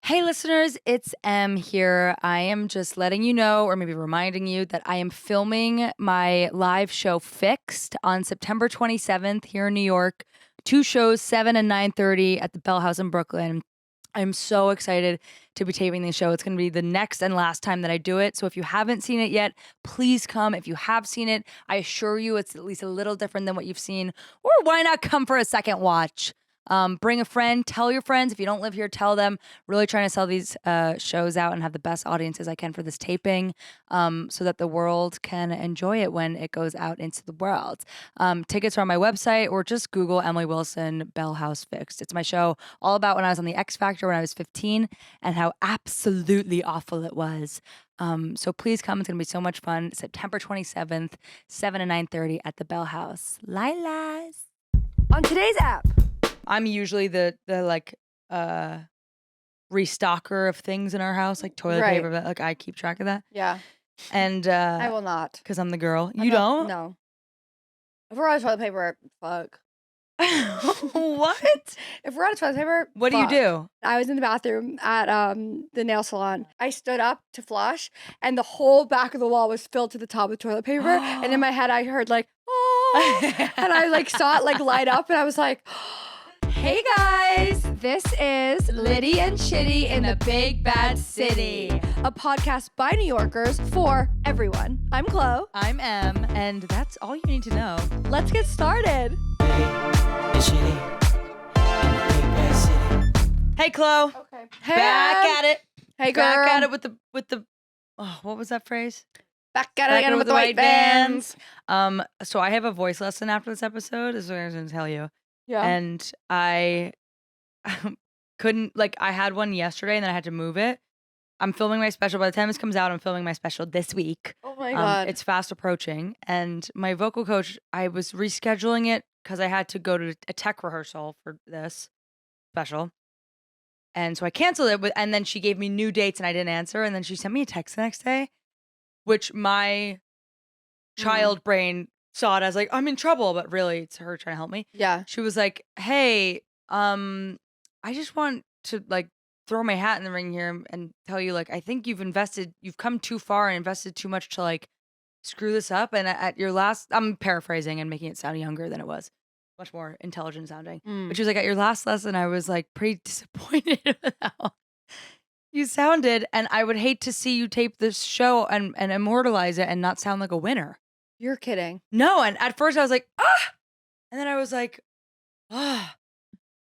Hey listeners, it's Em here. I am just letting you know, or maybe reminding you, that I am filming my live show Fixed on September 27th here in New York. 2 shows, 7 and 9:30 at the Bell House in Brooklyn. I'm so excited to be taping this show. It's going to be the next and last time that I do it. So if you haven't seen it yet, please come. If you have seen it, I assure you it's at least a little different than what you've seen. Or why not come for a second watch? Bring a friend, tell your friends. If you don't live here, tell them. Really trying to sell these shows out and have the best audiences I can for this taping, so that the world can enjoy it when it goes out into the world. Tickets are on my website, or just Google Emily Wilson Bell House Fixed. It's my show all about when I was on the X Factor when I was 15 and how absolutely awful it was. So please come. It's going to be so much fun. September 27th, 7 and 9:30 at the Bell House. Lilas. On today's app. I'm usually the restocker of things in our house, like toilet Right. paper. Like I keep track of that. Yeah. And I will not. because I'm the girl. I'm You not- don't? No. If we're out of toilet paper, fuck. What? If we're out of toilet paper, What do you fuck. do? I was in the bathroom at the nail salon. I stood up to flush, and the whole back of the wall was filled to the top with toilet paper. And in my head, I heard like, oh, and I like saw it like light up, and I was like, hey guys, this is Litty and Shitty in the Big Bad City, a podcast by New Yorkers for everyone. I'm Chlo. I'm Em, and that's all you need to know. Let's get started. Hey, Chlo. Okay. Hey, Back at it. Hey, girl. Back at it with the. Oh, what was that phrase? Back at it again with the white vans. So I have a voice lesson after this episode. Is what I was going to tell you. Yeah. And I couldn't, I had one yesterday and then I had to move it. I'm filming my special. By the time this comes out, I'm filming my special this week. Oh my God. It's fast approaching. And my vocal coach, I was rescheduling it because I had to go to a tech rehearsal for this special. And so I canceled it. And then she gave me new dates and I didn't answer. And then she sent me a text the next day, which my child brain saw it as like, I'm in trouble, but really it's her trying to help me. Yeah. She was like, hey, I just want to throw my hat in the ring here and tell you, I think you've come too far and invested too much to screw this up. And at your last, I'm paraphrasing and making it sound younger than it was, much more intelligent sounding. But she was like, at your last lesson, I was pretty disappointed with how you sounded. And I would hate to see you tape this show and immortalize it and not sound like a winner. You're kidding. No, and at first I was like, ah! And then I was like, ah,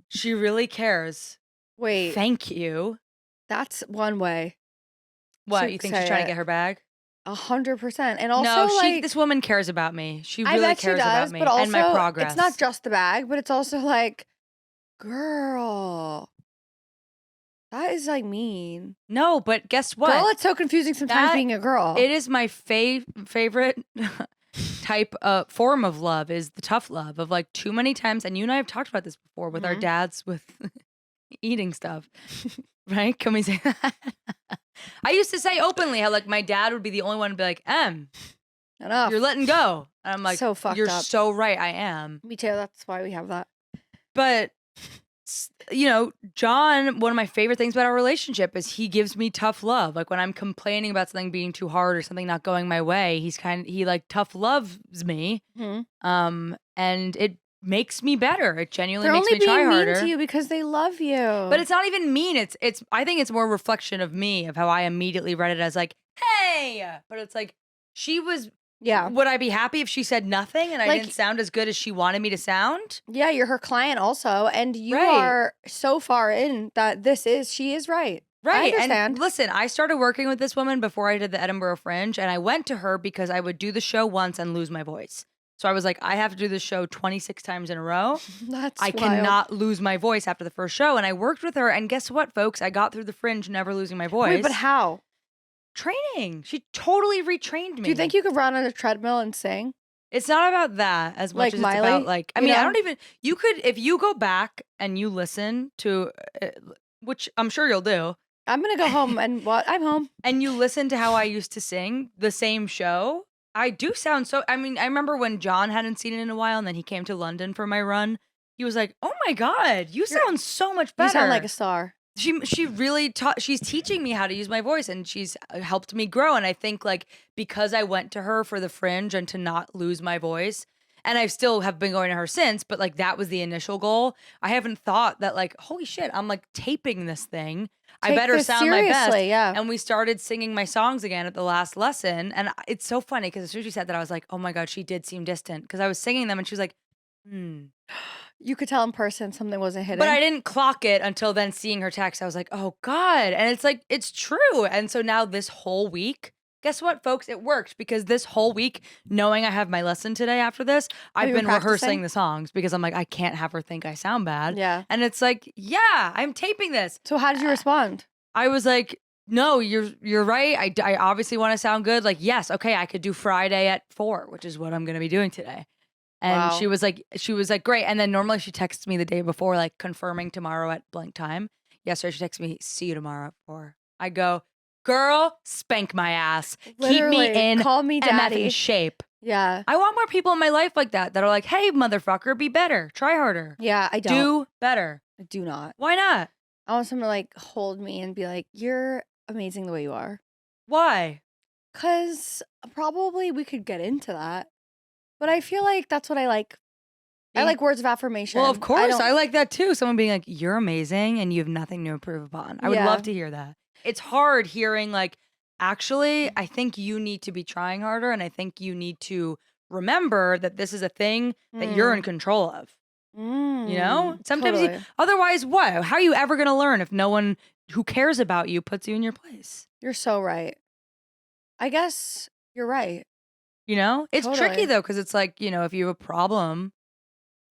she really cares. Wait. Thank you. That's one way. What, to you think say she's trying it. to get her bag? 100%. And also, No, this woman cares about me. She I really bet she cares does, about me but also, and my progress. it's not just the bag, but it's also girl, that is mean. No, but guess what? Girl, it's so confusing sometimes being a girl. It is my favorite type of form of love, is the tough love of too many times. And you and I have talked about this before with our dads with eating stuff, right? Can we say that? I used to say openly how my dad would be the only one to be like, Enough. you're letting go. And I'm like, So fucked you're up. so right, I am. Me too. That's why we have that. But John, one of my favorite things about our relationship is he gives me tough love. When I'm complaining about something being too hard or something not going my way, he tough loves me. Mm-hmm. And it makes me better. It genuinely They're makes only me try being harder. mean to you because they love you. But it's not even mean. It's I think it's more a reflection of me, of how I immediately read it as hey. But it's she was. Yeah. Would I be happy if she said nothing and I Like- didn't sound as good as she wanted me to sound? Yeah, you're her client also, and you Right. are so far in that she is right. Right. I understand. And listen, I started working with this woman before I did the Edinburgh Fringe, and I went to her because I would do the show once and lose my voice. So I was like, I have to do this show 26 times in a row. That's I wild. cannot lose my voice after the first show. And I worked with her, and guess what, folks? I got through the Fringe never losing my voice. Wait, but how? Training. She totally retrained me. Do you think you could run on a treadmill and sing? It's not about that as much Like as Miley, it's about I you mean, I know? don't even, you could, if you go back and you listen to, which I'm sure you'll do, I'm gonna go home and what? I'm home. and you listen to how I used to sing the same show, I do sound so, I mean, I remember when John hadn't seen it in a while and then he came to London for my run. He was like, oh my God, you sound so much better. You sound like a star. she really taught, she's teaching me how to use my voice, and she's helped me grow. And I think like because I went to her for the Fringe and to not lose my voice, and I still have been going to her since, but like that was the initial goal. I haven't thought that like, holy shit, I'm like taping this thing. I Take better this sound my best. seriously, yeah. And we started singing my songs again at the last lesson. And it's so funny because as soon as she said that, I was like, oh my God, she did seem distant. Because I was singing them and she was like, You could tell in person something wasn't hitting. But I didn't clock it until then seeing her text. I was like, oh God. And it's like, it's true. And so now this whole week, guess what, folks? It worked because this whole week, knowing I have my lesson today after this, I've been rehearsing the songs because I'm like, I can't have her think I sound bad. Yeah. And it's like, yeah, I'm taping this. So how did you respond? I was like, no, you're right. I obviously want to sound good. Like, yes, okay, I could do Friday at 4, which is what I'm going to be doing today. And Wow. she was like, great. And then normally she texts me the day before, like confirming tomorrow at blank time. Yesterday she texted me, see you tomorrow at 4. I go, girl, spank my ass. Literally, Keep me in call me daddy. shape. Yeah. I want more people in my life like that are like, hey, motherfucker, be better. Try harder. Yeah, I don't. Do better. I do not. Why not? I want someone to like hold me and be like, you're amazing the way you are. Why? Because probably we could get into that. But I feel like that's what I like. I like words of affirmation. Well, of course. I like that too. Someone being like, you're amazing and you have nothing to improve upon. I would love to hear that. It's hard hearing like, actually, I think you need to be trying harder. And I think you need to remember that this is a thing that you're in control of. You know? Sometimes Totally. otherwise, what? How are you ever going to learn if no one who cares about you puts you in your place? You're so right. I guess you're right. You know? It's Totally. tricky though, because it's like, you know, if you have a problem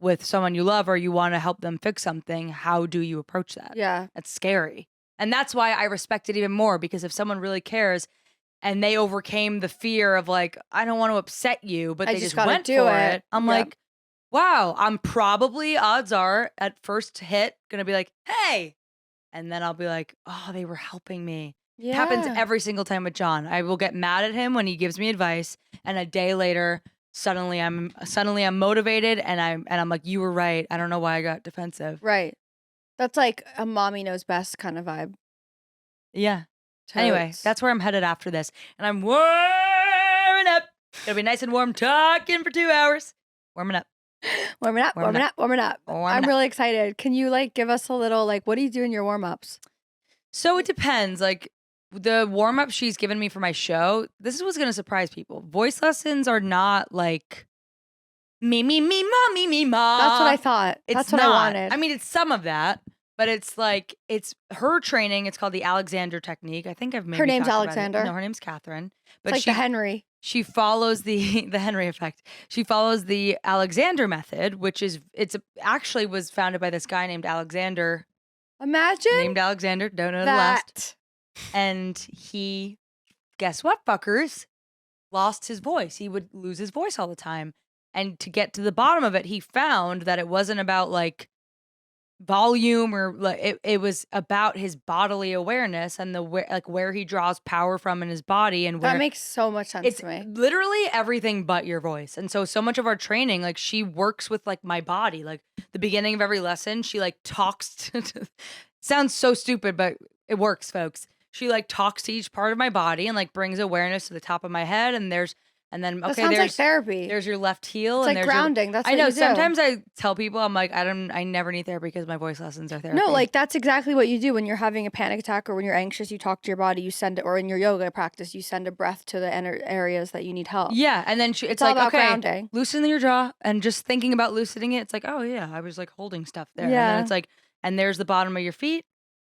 with someone you love or you want to help them fix something, how do you approach that? Yeah. That's scary. And that's why I respect it even more, because if someone really cares and they overcame the fear of like, I don't want to upset you, but they just went for it. I'm like, wow, I'm probably, odds are, at first hit, gonna be like, hey. And then I'll be like, oh, they were helping me. Yeah. It happens every single time with John. I will get mad at him when he gives me advice, and a day later, suddenly I'm motivated, and I'm like, you were right. I don't know why I got defensive. Right. That's like a mommy knows best kind of vibe. Yeah. Anyway, that's where I'm headed after this, and I'm warming up. It'll be nice and warm, talking for 2 hours, warming up. Warming up. I'm really excited. Can you like give us a little like, what do you do in your warm-ups? So it depends. Like the warm-up she's given me for my show, this is what's going to surprise people. Voice lessons are not like me, ma. That's what I thought. That's what I wanted. I mean, it's some of that, but it's like, it's her training. It's called the Alexander technique. I think I've maybe Her name's talked about Alexander. it. No, her name's Catherine. But it's like the Henry. She follows the Henry effect. She follows the Alexander method, which is actually was founded by this guy named Alexander. Imagine Named Alexander. Don't know the last. And he, guess what, fuckers? Lost his voice. He would lose his voice all the time. And to get to the bottom of it, he found that it wasn't about like volume or like it was about his bodily awareness and the where he draws power from in his body, and where that makes so much sense to me. Literally everything but your voice. And so much of our training, like she works with like my body. Like the beginning of every lesson, she like talks to sounds so stupid, but it works, folks. She like talks to each part of my body and like brings awareness to the top of my head, and then that sounds like therapy. There's your left heel. It's and like there's grounding. That's what I know. you do. Sometimes I tell people, I'm like, I never need therapy because my voice lessons are therapy. No, like that's exactly what you do when you're having a panic attack or when you're anxious. You talk to your body. You send it, or in your yoga practice, you send a breath to the areas that you need help. Yeah, and then it's all like, about okay, grounding. loosen your jaw, and just thinking about loosening it, it's like, oh yeah, I was like holding stuff there. Yeah. And then it's like, and there's the bottom of your feet.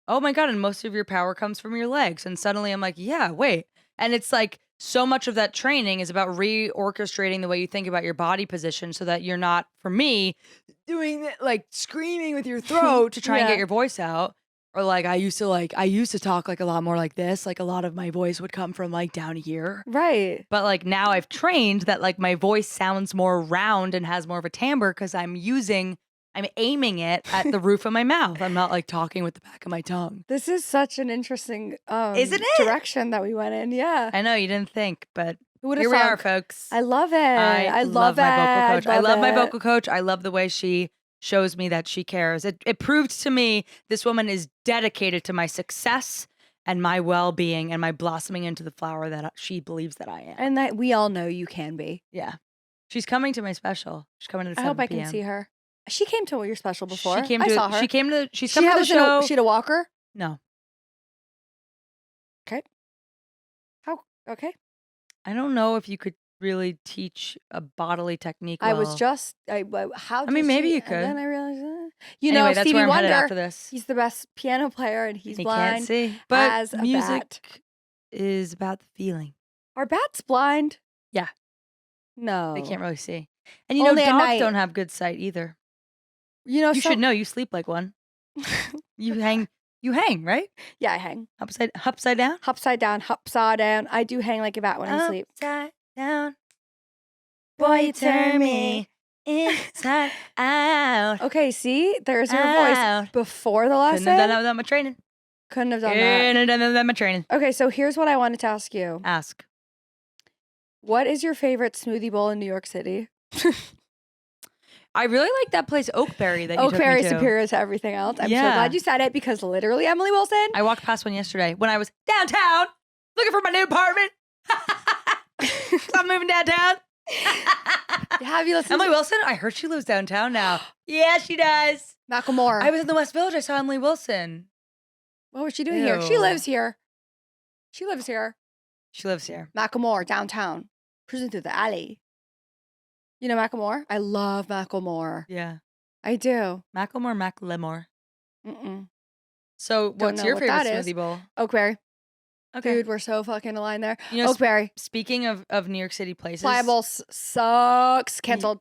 Oh my God, and most of your power comes from your legs. And suddenly I'm like, yeah, wait. And it's like, so much of that training is about reorchestrating the way you think about your body position so that you're not, for me, doing it like screaming with your throat to try and get your voice out. Or like I used to talk like a lot more like this. Like a lot of my voice would come from like down here. Right. But like now I've trained that like my voice sounds more round and has more of a timbre because I'm aiming it at the roof of my mouth. I'm not like talking with the back of my tongue. This is such an interesting Isn't it? direction that we went in. Yeah. I know you didn't think, but Who here we are, folks. I love it. I love my vocal coach. I love my it. vocal coach. I love the way she shows me that she cares. It proved to me this woman is dedicated to my success and my well-being and my blossoming into the flower that she believes that I am. And that we all know you can be. Yeah. She's coming to my special. She's coming at 7 I hope I p.m. can see her. She came to your special before. She came I to saw her. She's coming to the show. She had a walker? No. Okay. How? Okay. I don't know if you could really teach a bodily technique well. I was just, how I mean, maybe you could. And then I realized, anyway, that's Stevie where I'm Wonder, headed after this. he's the best piano player and he's He blind. can't see. But as a music bat. is about the feeling. Are bats blind? Yeah. No. They can't really see. And Only at dogs night. don't have good sight either. You should know. You sleep like one. You hang, right? Yeah, I hang. Upside down? Upside down, upside down. I do hang like a bat when I sleep. Upside down. Boy, you turn me inside out. Okay, see? There's your Out. voice before the lesson. Couldn't have done that without my training. Couldn't have done that. Couldn't have done that without my training. Okay, so here's what I wanted to ask you. Ask. What is your favorite smoothie bowl in New York City? I really like that place, Oakberry, that you took me Oakberry to. superior to everything else. I'm so Yeah. glad you said it because literally Emily Wilson. I walked past one yesterday when I was downtown looking for my new apartment. So I'm moving downtown. Have you listened Emily to Wilson? I heard she lives downtown now. Yeah, she does. Macklemore? I was in the West Village. I saw Emily Wilson. What was she doing here? She Ew. lives here. She lives here. She lives here. Macklemore, downtown. Cruising through the alley. You know Macklemore? I love Macklemore. Yeah. I do. Macklemore. Mm-mm. So what's know your what favorite that is. smoothie bowl? Oakberry. Okay. Dude, we're so fucking aligned there. Oakberry. Oakberry. Speaking of New York City places. Pliable sucks. Canceled.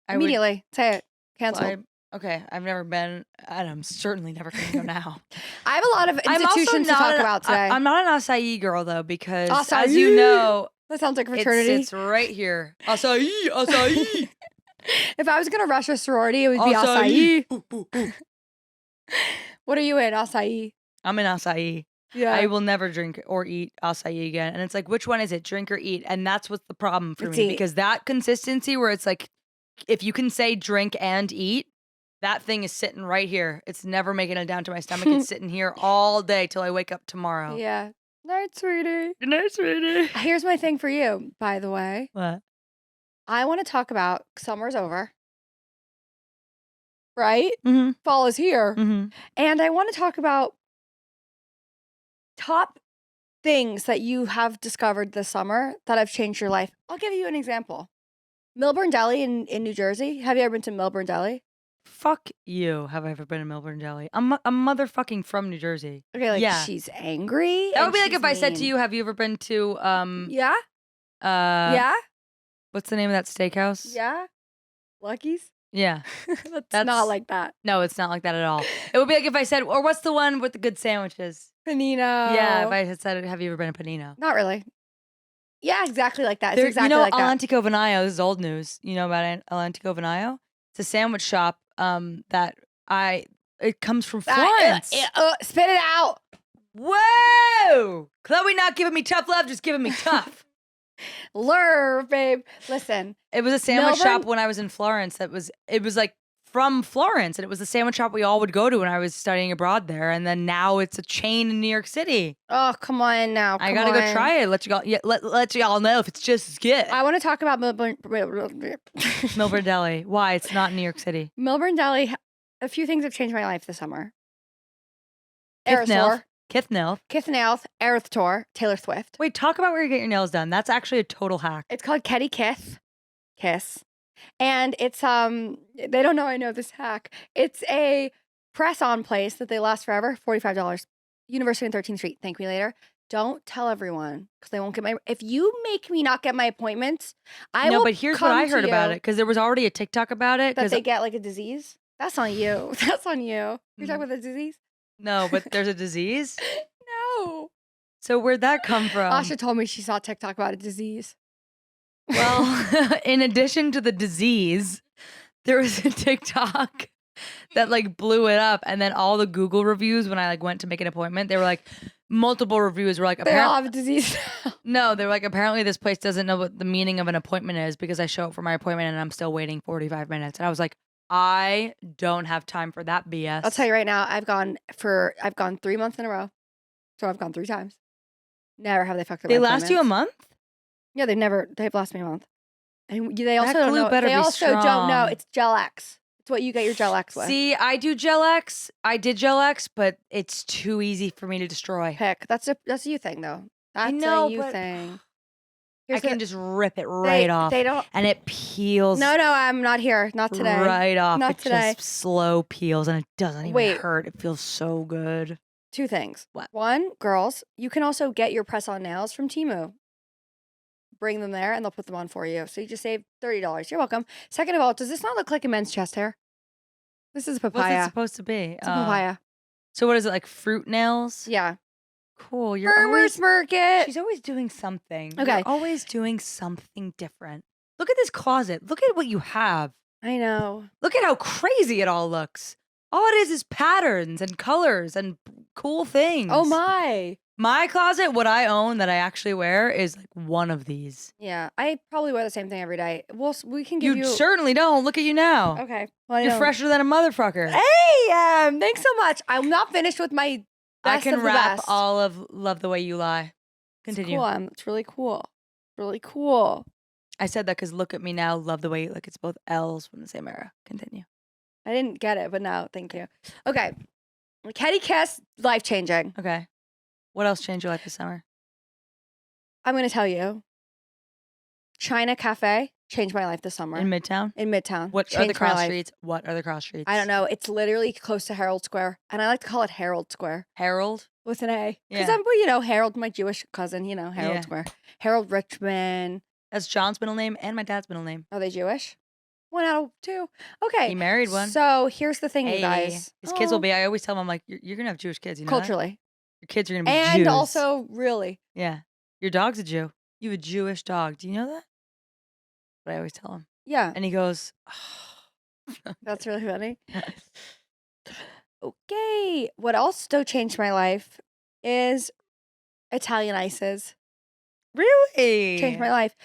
I would- Immediately. Say it. Canceled. okay, I've never been, and I'm certainly never going to go now. I have a lot of institutions to talk about today. I'm not an acai girl, though, because Acai. as you know, that sounds like a fraternity. it's right here. Acai. If I was going to rush a sorority, it would be acai. Acai. What are you in? Acai. I'm in acai. Yeah. I will never drink or eat acai again. And it's like, which one is it? Drink or eat? And that's what's the problem for It's me. eat. Because that consistency where it's like, if you can say drink and eat, that thing is sitting right here. It's never making it down to my stomach. It's sitting here all day till I wake up tomorrow. Yeah. Night, sweetie. Good night, sweetie. Here's my thing for you, by the way. What? I want to talk about summer's over. Right? Mm-hmm. Fall is here. Mm-hmm. And I want to talk about top things that you have discovered this summer that have changed your life. I'll give you an example. Milburn Deli in New Jersey. Have you ever been to Milburn Deli? Fuck you. Have I ever been to Melbourne Deli? I'm motherfucking from New Jersey. Okay, like Yeah. she's angry. That would and be like she's if I said to mean. you, have you ever been to Yeah? yeah? Yeah? What's the name of that steakhouse? Yeah? Lucky's? Yeah. That's not like that. No, it's not like that at all. It would be like if I said, or what's the one with the good sandwiches? Panino. Yeah, if I had said, have you ever been to Panino? Not really. Yeah, exactly like that. It's There- exactly like that. Atlantico Venaio, this is old news. You know about Atlantico Venaio? It's a sandwich shop that it comes from Florence. Spit it out. Whoa! Chloe not giving me tough love, just giving me tough. Lure, babe. Listen. It was a sandwich Melbourne- shop when I was in Florence. It was like from Florence, and it was the sandwich shop we all would go to when I was studying abroad there. And then now it's a chain in New York City. Oh, come on now. I gotta go try it. Let y'all know if it's just as good. I want to talk about Milburn Milburn Deli. Why? It's not in New York City. Milburn Deli. A few things have changed my life this summer. Kithnell. Aerosaur, Kithnell. Kith Aerith Tour, Taylor Swift. Wait, talk about where you get your nails done. That's actually a total hack. It's called Ketty Kiss. And it's they don't know I know this hack. It's a press-on place that they last forever, $45. University on 13th Street. Thank me later. Don't tell everyone because they won't get my. If you make me not get my appointments, I will. No, but here's what come I to head about you it because there was already a TikTok about it. That 'cause- they get like a disease. That's on you. That's on you. You're Mm. talking about the disease? no, but there's a disease. No. So where'd that come from? Asha told me she saw TikTok about a disease. Well, in addition to the disease, there was a TikTok that like blew it up, and then all the Google reviews when I like went to make an appointment, they were like multiple reviews were like They all have a disease. no, they're like apparently this place doesn't know what the meaning of an appointment is because I show up for my appointment and I'm still waiting 45 minutes, and I was like, I don't have time for that BS. I'll tell you right now, I've gone 3 months in a row. So I've gone 3 times. Never have they fucked up They my last you a appointments. month? Yeah, they've lasted me a month. And they also That don't glue know. better They be also don't know strong. it's Gel X. It's what you get your Gel X with. See, I do Gel X. I did Gel X, but it's too easy for me to destroy. Pick. That's a you thing though. That's know, a you but thing. I can just rip it right off. They don't. And it peels No, I'm not here. Not today. right off. Not it today. just slow peels and it doesn't even Wait. hurt. It feels so good. 2 things. What? 1, girls, you can also get your press-on nails from Temu. Bring them there and they'll put them on for you. So you just save $30. You're welcome. Second of all, does this not look like a men's chest hair? This is a papaya. What's it supposed to be? It's a papaya. So what is it, like fruit nails? Yeah. Cool. You're Farmer's Market. She's always doing something. Okay. You're always doing something different. Look at this closet. Look at what you have. I know. Look at how crazy it all looks. All it is patterns and colors and cool things. Oh my. My closet, what I own that I actually wear is like one of these. Yeah. I probably wear the same thing every day. We can give you. You certainly don't. Look at you now. Okay. Well, You're fresher than a motherfucker. Hey, thanks so much. I'm not finished with my I best can of the rap best. all of Love the Way You Lie. Continue. It's cool. It's really cool. Really cool. I said that because look at me now. Love the way like it's both L's from the same era. Continue. I didn't get it, but now, thank you. Okay. Kitty Kiss, life changing. Okay. What else changed your life this summer? I'm going to tell you. China Cafe changed my life this summer. In Midtown? In Midtown. What are the Changed my cross life. streets? What are the cross streets? I don't know. It's literally close to Herald Square. And I like to call it Herald Square. Harold? With an A. Because Yeah. I'm, Harold, my Jewish cousin, Herald Yeah. Square. Harold Richmond. That's John's middle name and my dad's middle name. Are they Jewish? 1 out of 2. Okay. He married one. So here's the thing, Hey, you guys. his kids will be, I always tell him, I'm like, you're going to have Jewish kids, you know that? Culturally. Your kids are going to be And Jews. also, really. Yeah. Your dog's a Jew. You have a Jewish dog. Do you know that? But I always tell him. Yeah. And he goes, That's really funny. Okay. What else still changed my life is Italian ices. really? Changed my life.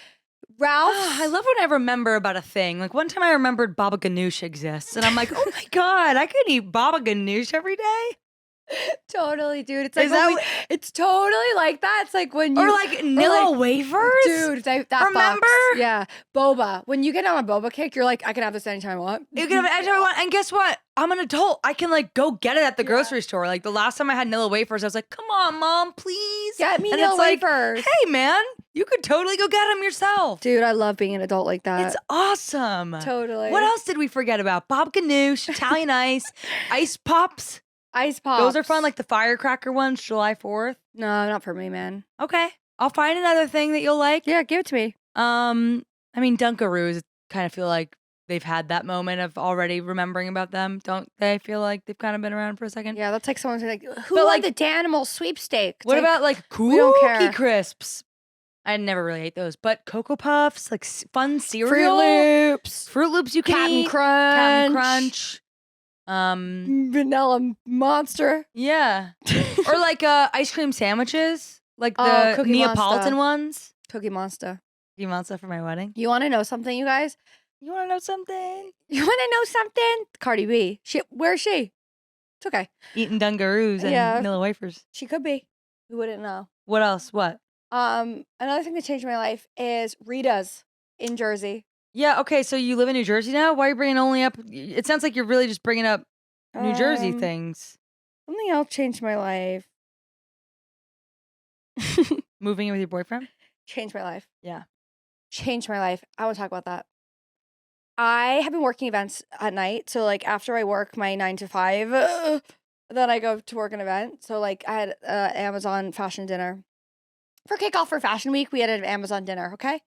Ralph. I love when I remember about a thing. Like one time I remembered baba ganoush exists. And I'm like, oh my God, I could eat baba ganoush every day. Totally, dude. It's like Is that when it's totally like that. It's like when you Or like Nilla wafers? dude. That Remember? box. Yeah, boba. When you get on a boba kick, you're like, I can have this anytime I want. You can have it anytime I want. And guess what? I'm an adult. I can like go get it at the grocery store. Like the last time I had Nilla wafers, I was like, come on, Mom, please. Get me And Nilla it's like, wafers. hey, man, you could totally go get them yourself. Dude, I love being an adult like that. It's awesome. Totally. What else did we forget about? Baba ganoush, Italian ice pops. Ice pops. Those are fun, like the firecracker ones, July 4th. No, not for me, man. Okay. I'll find another thing that you'll like. Yeah, give it to me. I mean, Dunkaroos, kind of feel like they've had that moment of already remembering about them. Don't they feel like they've kind of been around for a second? Yeah, that's like someone's like, who But, won like, the Danimal sweepstake? It's What like, about like we don't care. Cookie Crisps? I never really ate those, but Cocoa Puffs, like fun cereal. Fruit Loops, Fruit Loops you can Captain eat. Crunch, Captain Crunch. Vanilla Monster, Yeah. Or like ice cream sandwiches, like Oh, the Cookie Neapolitan Monster. ones. Cookie Monster. You want stuff for my wedding? You want to know something, you guys? You want to know something? You want to know something? Cardi B. Where's she? It's okay. Eating Dunkaroos and Yeah. Nilla wafers. She could be. We wouldn't know. What else? What? Another thing that changed my life is Rita's in Jersey. Yeah, okay, so you live in New Jersey now? Why are you bringing only up... It sounds like you're really just bringing up New Jersey things. Something else changed my life. Moving in with your boyfriend? Changed my life. Yeah. Changed my life. I want to talk about that. I have been working events at night. So, like, after I work my 9 to 5, then I go to work an event. So, like, I had Amazon fashion dinner. For kickoff for Fashion Week, we had an Amazon dinner, okay?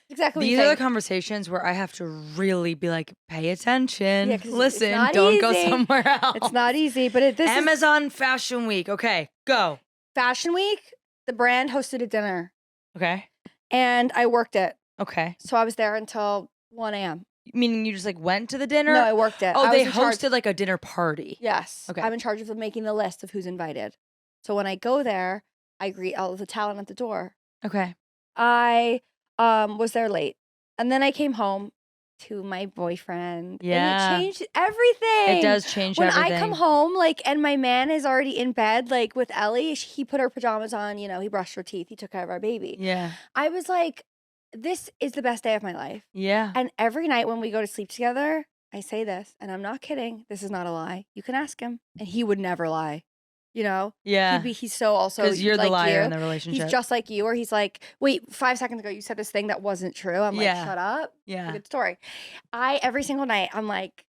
Exactly what you These are the think. conversations where I have to really be like, pay attention. Yeah, 'cause it's Listen, not don't go easy. somewhere else. It's not easy, but this is Amazon Fashion Week. Okay, go. Fashion Week. The brand hosted a dinner, Okay. and I worked it. Okay. So I was there until 1 a.m. Meaning you just like went to the dinner? No, I worked it. Oh, I they was in charge. hosted like a dinner party. Yes. Okay. I'm in charge of making the list of who's invited. So when I go there, I greet all of the talent at the door. Okay. I was there late. And then I came home to my boyfriend. Yeah. And it changed everything. It does change when everything. I come home, like, and my man is already in bed, like with Ellie, he put her pajamas on, you know, he brushed her teeth, he took care of our baby. Yeah. I was like, this is the best day of my life. Yeah. And every night when we go to sleep together, I say this, and I'm not kidding. This is not a lie. You can ask him, and he would never lie. You know? Yeah. He's so also Because you're the like liar you. in the relationship. He's just like you, or he's like, wait, 5 seconds ago you said this thing that wasn't true. I'm like, shut up. Yeah. It's a good story. Every single night, I'm like,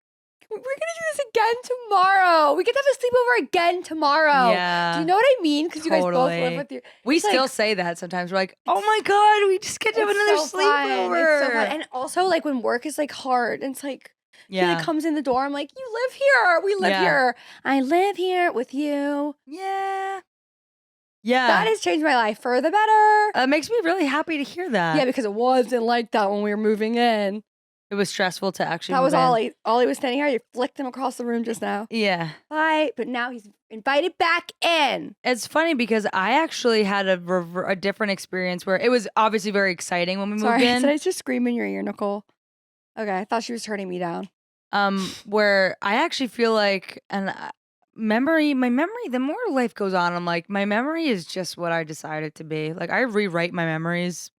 we're gonna do this again tomorrow. We get to have a sleepover again tomorrow. Yeah. Do you know what I mean? Because you guys both live with your. We still say that sometimes. We're like, oh my God, we just get to have another sleepover. It's so fun. And also, like, when work is like hard, and it's like, he like comes in the door. I'm like, you live here. We live here. I live here with you. Yeah. Yeah. That has changed my life for the better. It makes me really happy to hear that. Yeah, because it wasn't like that when we were moving in. It was stressful to actually That was move in. Ollie. Ollie was standing here. You flicked him across the room just now. Yeah. Bye. But now he's invited back in. It's funny because I actually had a different experience where it was obviously very exciting when we moved in. Did I just scream in your ear, Nicole? Okay, I thought she was turning me down. Where I actually feel like, my memory, the more life goes on, I'm like, my memory is just what I decide it to be. Like, I rewrite my memories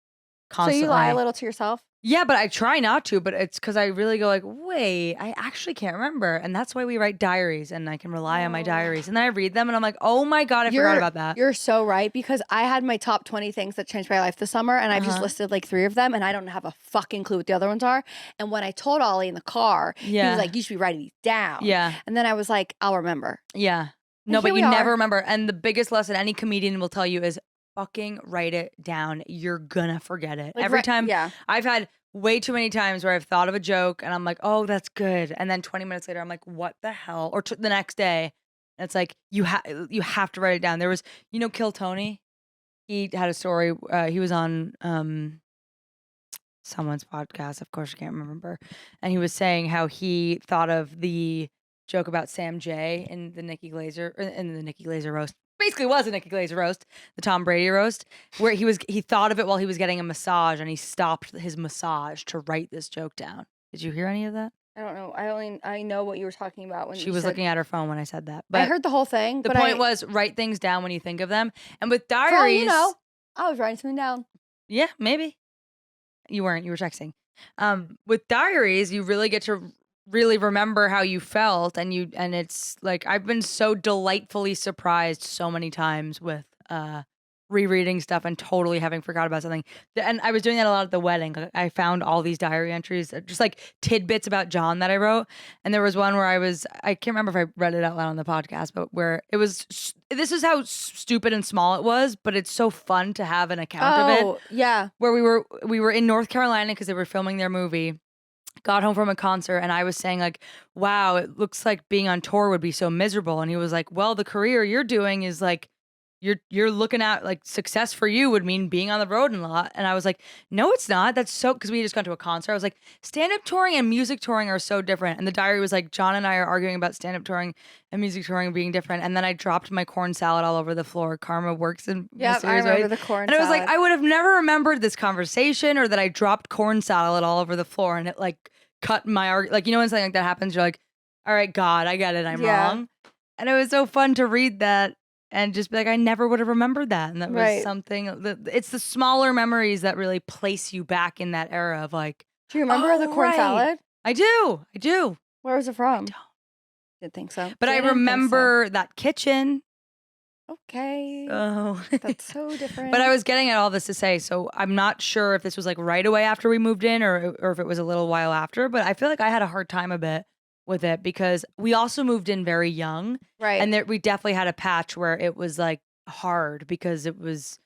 constantly. So you lie a little to yourself? Yeah, but I try not to, but it's because I really go like, wait, I actually can't remember. And that's why we write diaries, and I can rely on my diaries. And then I read them and I'm like, oh my God, I forgot about that. You're so right, because I had my top 20 things that changed my life this summer, and I've just listed like 3 of them, and I don't have a fucking clue what the other ones are. And when I told Ollie in the car, he was like, you should be writing these down. Yeah. And then I was like, I'll remember. Yeah. No, but you never remember. And the biggest lesson any comedian will tell you is fucking write it down. You're gonna forget it. Like, Every time. Yeah. I've had way too many times where I've thought of a joke and I'm like, oh, that's good. And then 20 minutes later, I'm like, what the hell? Or the next day, and it's like, you have to write it down. There was, Kill Tony. He had a story. He was on someone's podcast. Of course, I can't remember. And he was saying how he thought of the joke about Sam J in the Nikki Glaser roast. Basically was a Nikki Glaser roast, the Tom Brady roast, where he thought of it while he was getting a massage, and he stopped his massage to write this joke down. Did you hear any of that? I don't know. I know what you were talking about when she was looking at her phone when I said that. But I heard the whole thing. The point was write things down when you think of them. And with diaries, I was writing something down. Yeah, maybe. You weren't. You were texting. With diaries, you really get to really remember how you felt, and it's like, I've been so delightfully surprised so many times with rereading stuff and totally having forgot about something. And I was doing that a lot at the wedding. I found all these diary entries, just like tidbits about John that I wrote. And there was one where I can't remember if I read it out loud on the podcast, but where this is how stupid and small it was, but it's so fun to have an account of it. Oh, yeah. Where we were in North Carolina because they were filming their movie. Got home from a concert, and I was saying like, wow, it looks like being on tour would be so miserable. And he was like, well, the career you're doing is like, you're looking at like success for you would mean being on the road a lot. And I was like, no, it's not. That's so, because we had just gone to a concert. I was like, stand-up touring and music touring are so different. And the diary was like, John and I are arguing about stand-up touring and music touring being different. And then I dropped my corn salad all over the floor. Karma works in mysterious ways. The corn and I was like, I would have never remembered this conversation, or that I dropped corn salad all over the floor, and it like cut my like, when something like that happens, you're like, all right, God, I get it, I'm wrong. And it was so fun to read that and just be like, I never would have remembered that. And that was something it's the smaller memories that really place you back in that era of like, do you remember the corn salad? I do. Where was it from? I don't. Didn't think so. But I remember that kitchen. Okay. Oh, that's so different. But I was getting at all this to say, so I'm not sure if this was like right away after we moved in, or if it was a little while after, but I feel like I had a hard time a bit with it because we also moved in very young. Right. And we definitely had a patch where it was like hard because it was,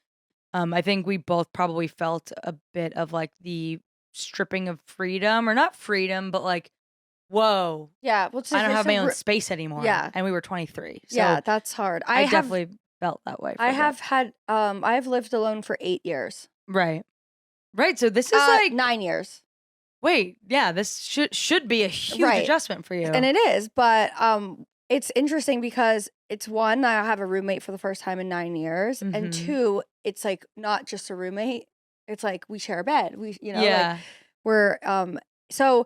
I think we both probably felt a bit of like the stripping of freedom, or not freedom, but like, whoa. Yeah. Well, I don't have my own space anymore. Yeah. And we were 23. So yeah, that's hard. I definitely felt that way. I've lived alone for 8 years. Right. So this is like 9 years. Wait, yeah, this should be a huge adjustment for you. And it is, but it's interesting because it's one, I have a roommate for the first time in 9 years, and 2, it's like not just a roommate. It's like we share a bed. Like we're So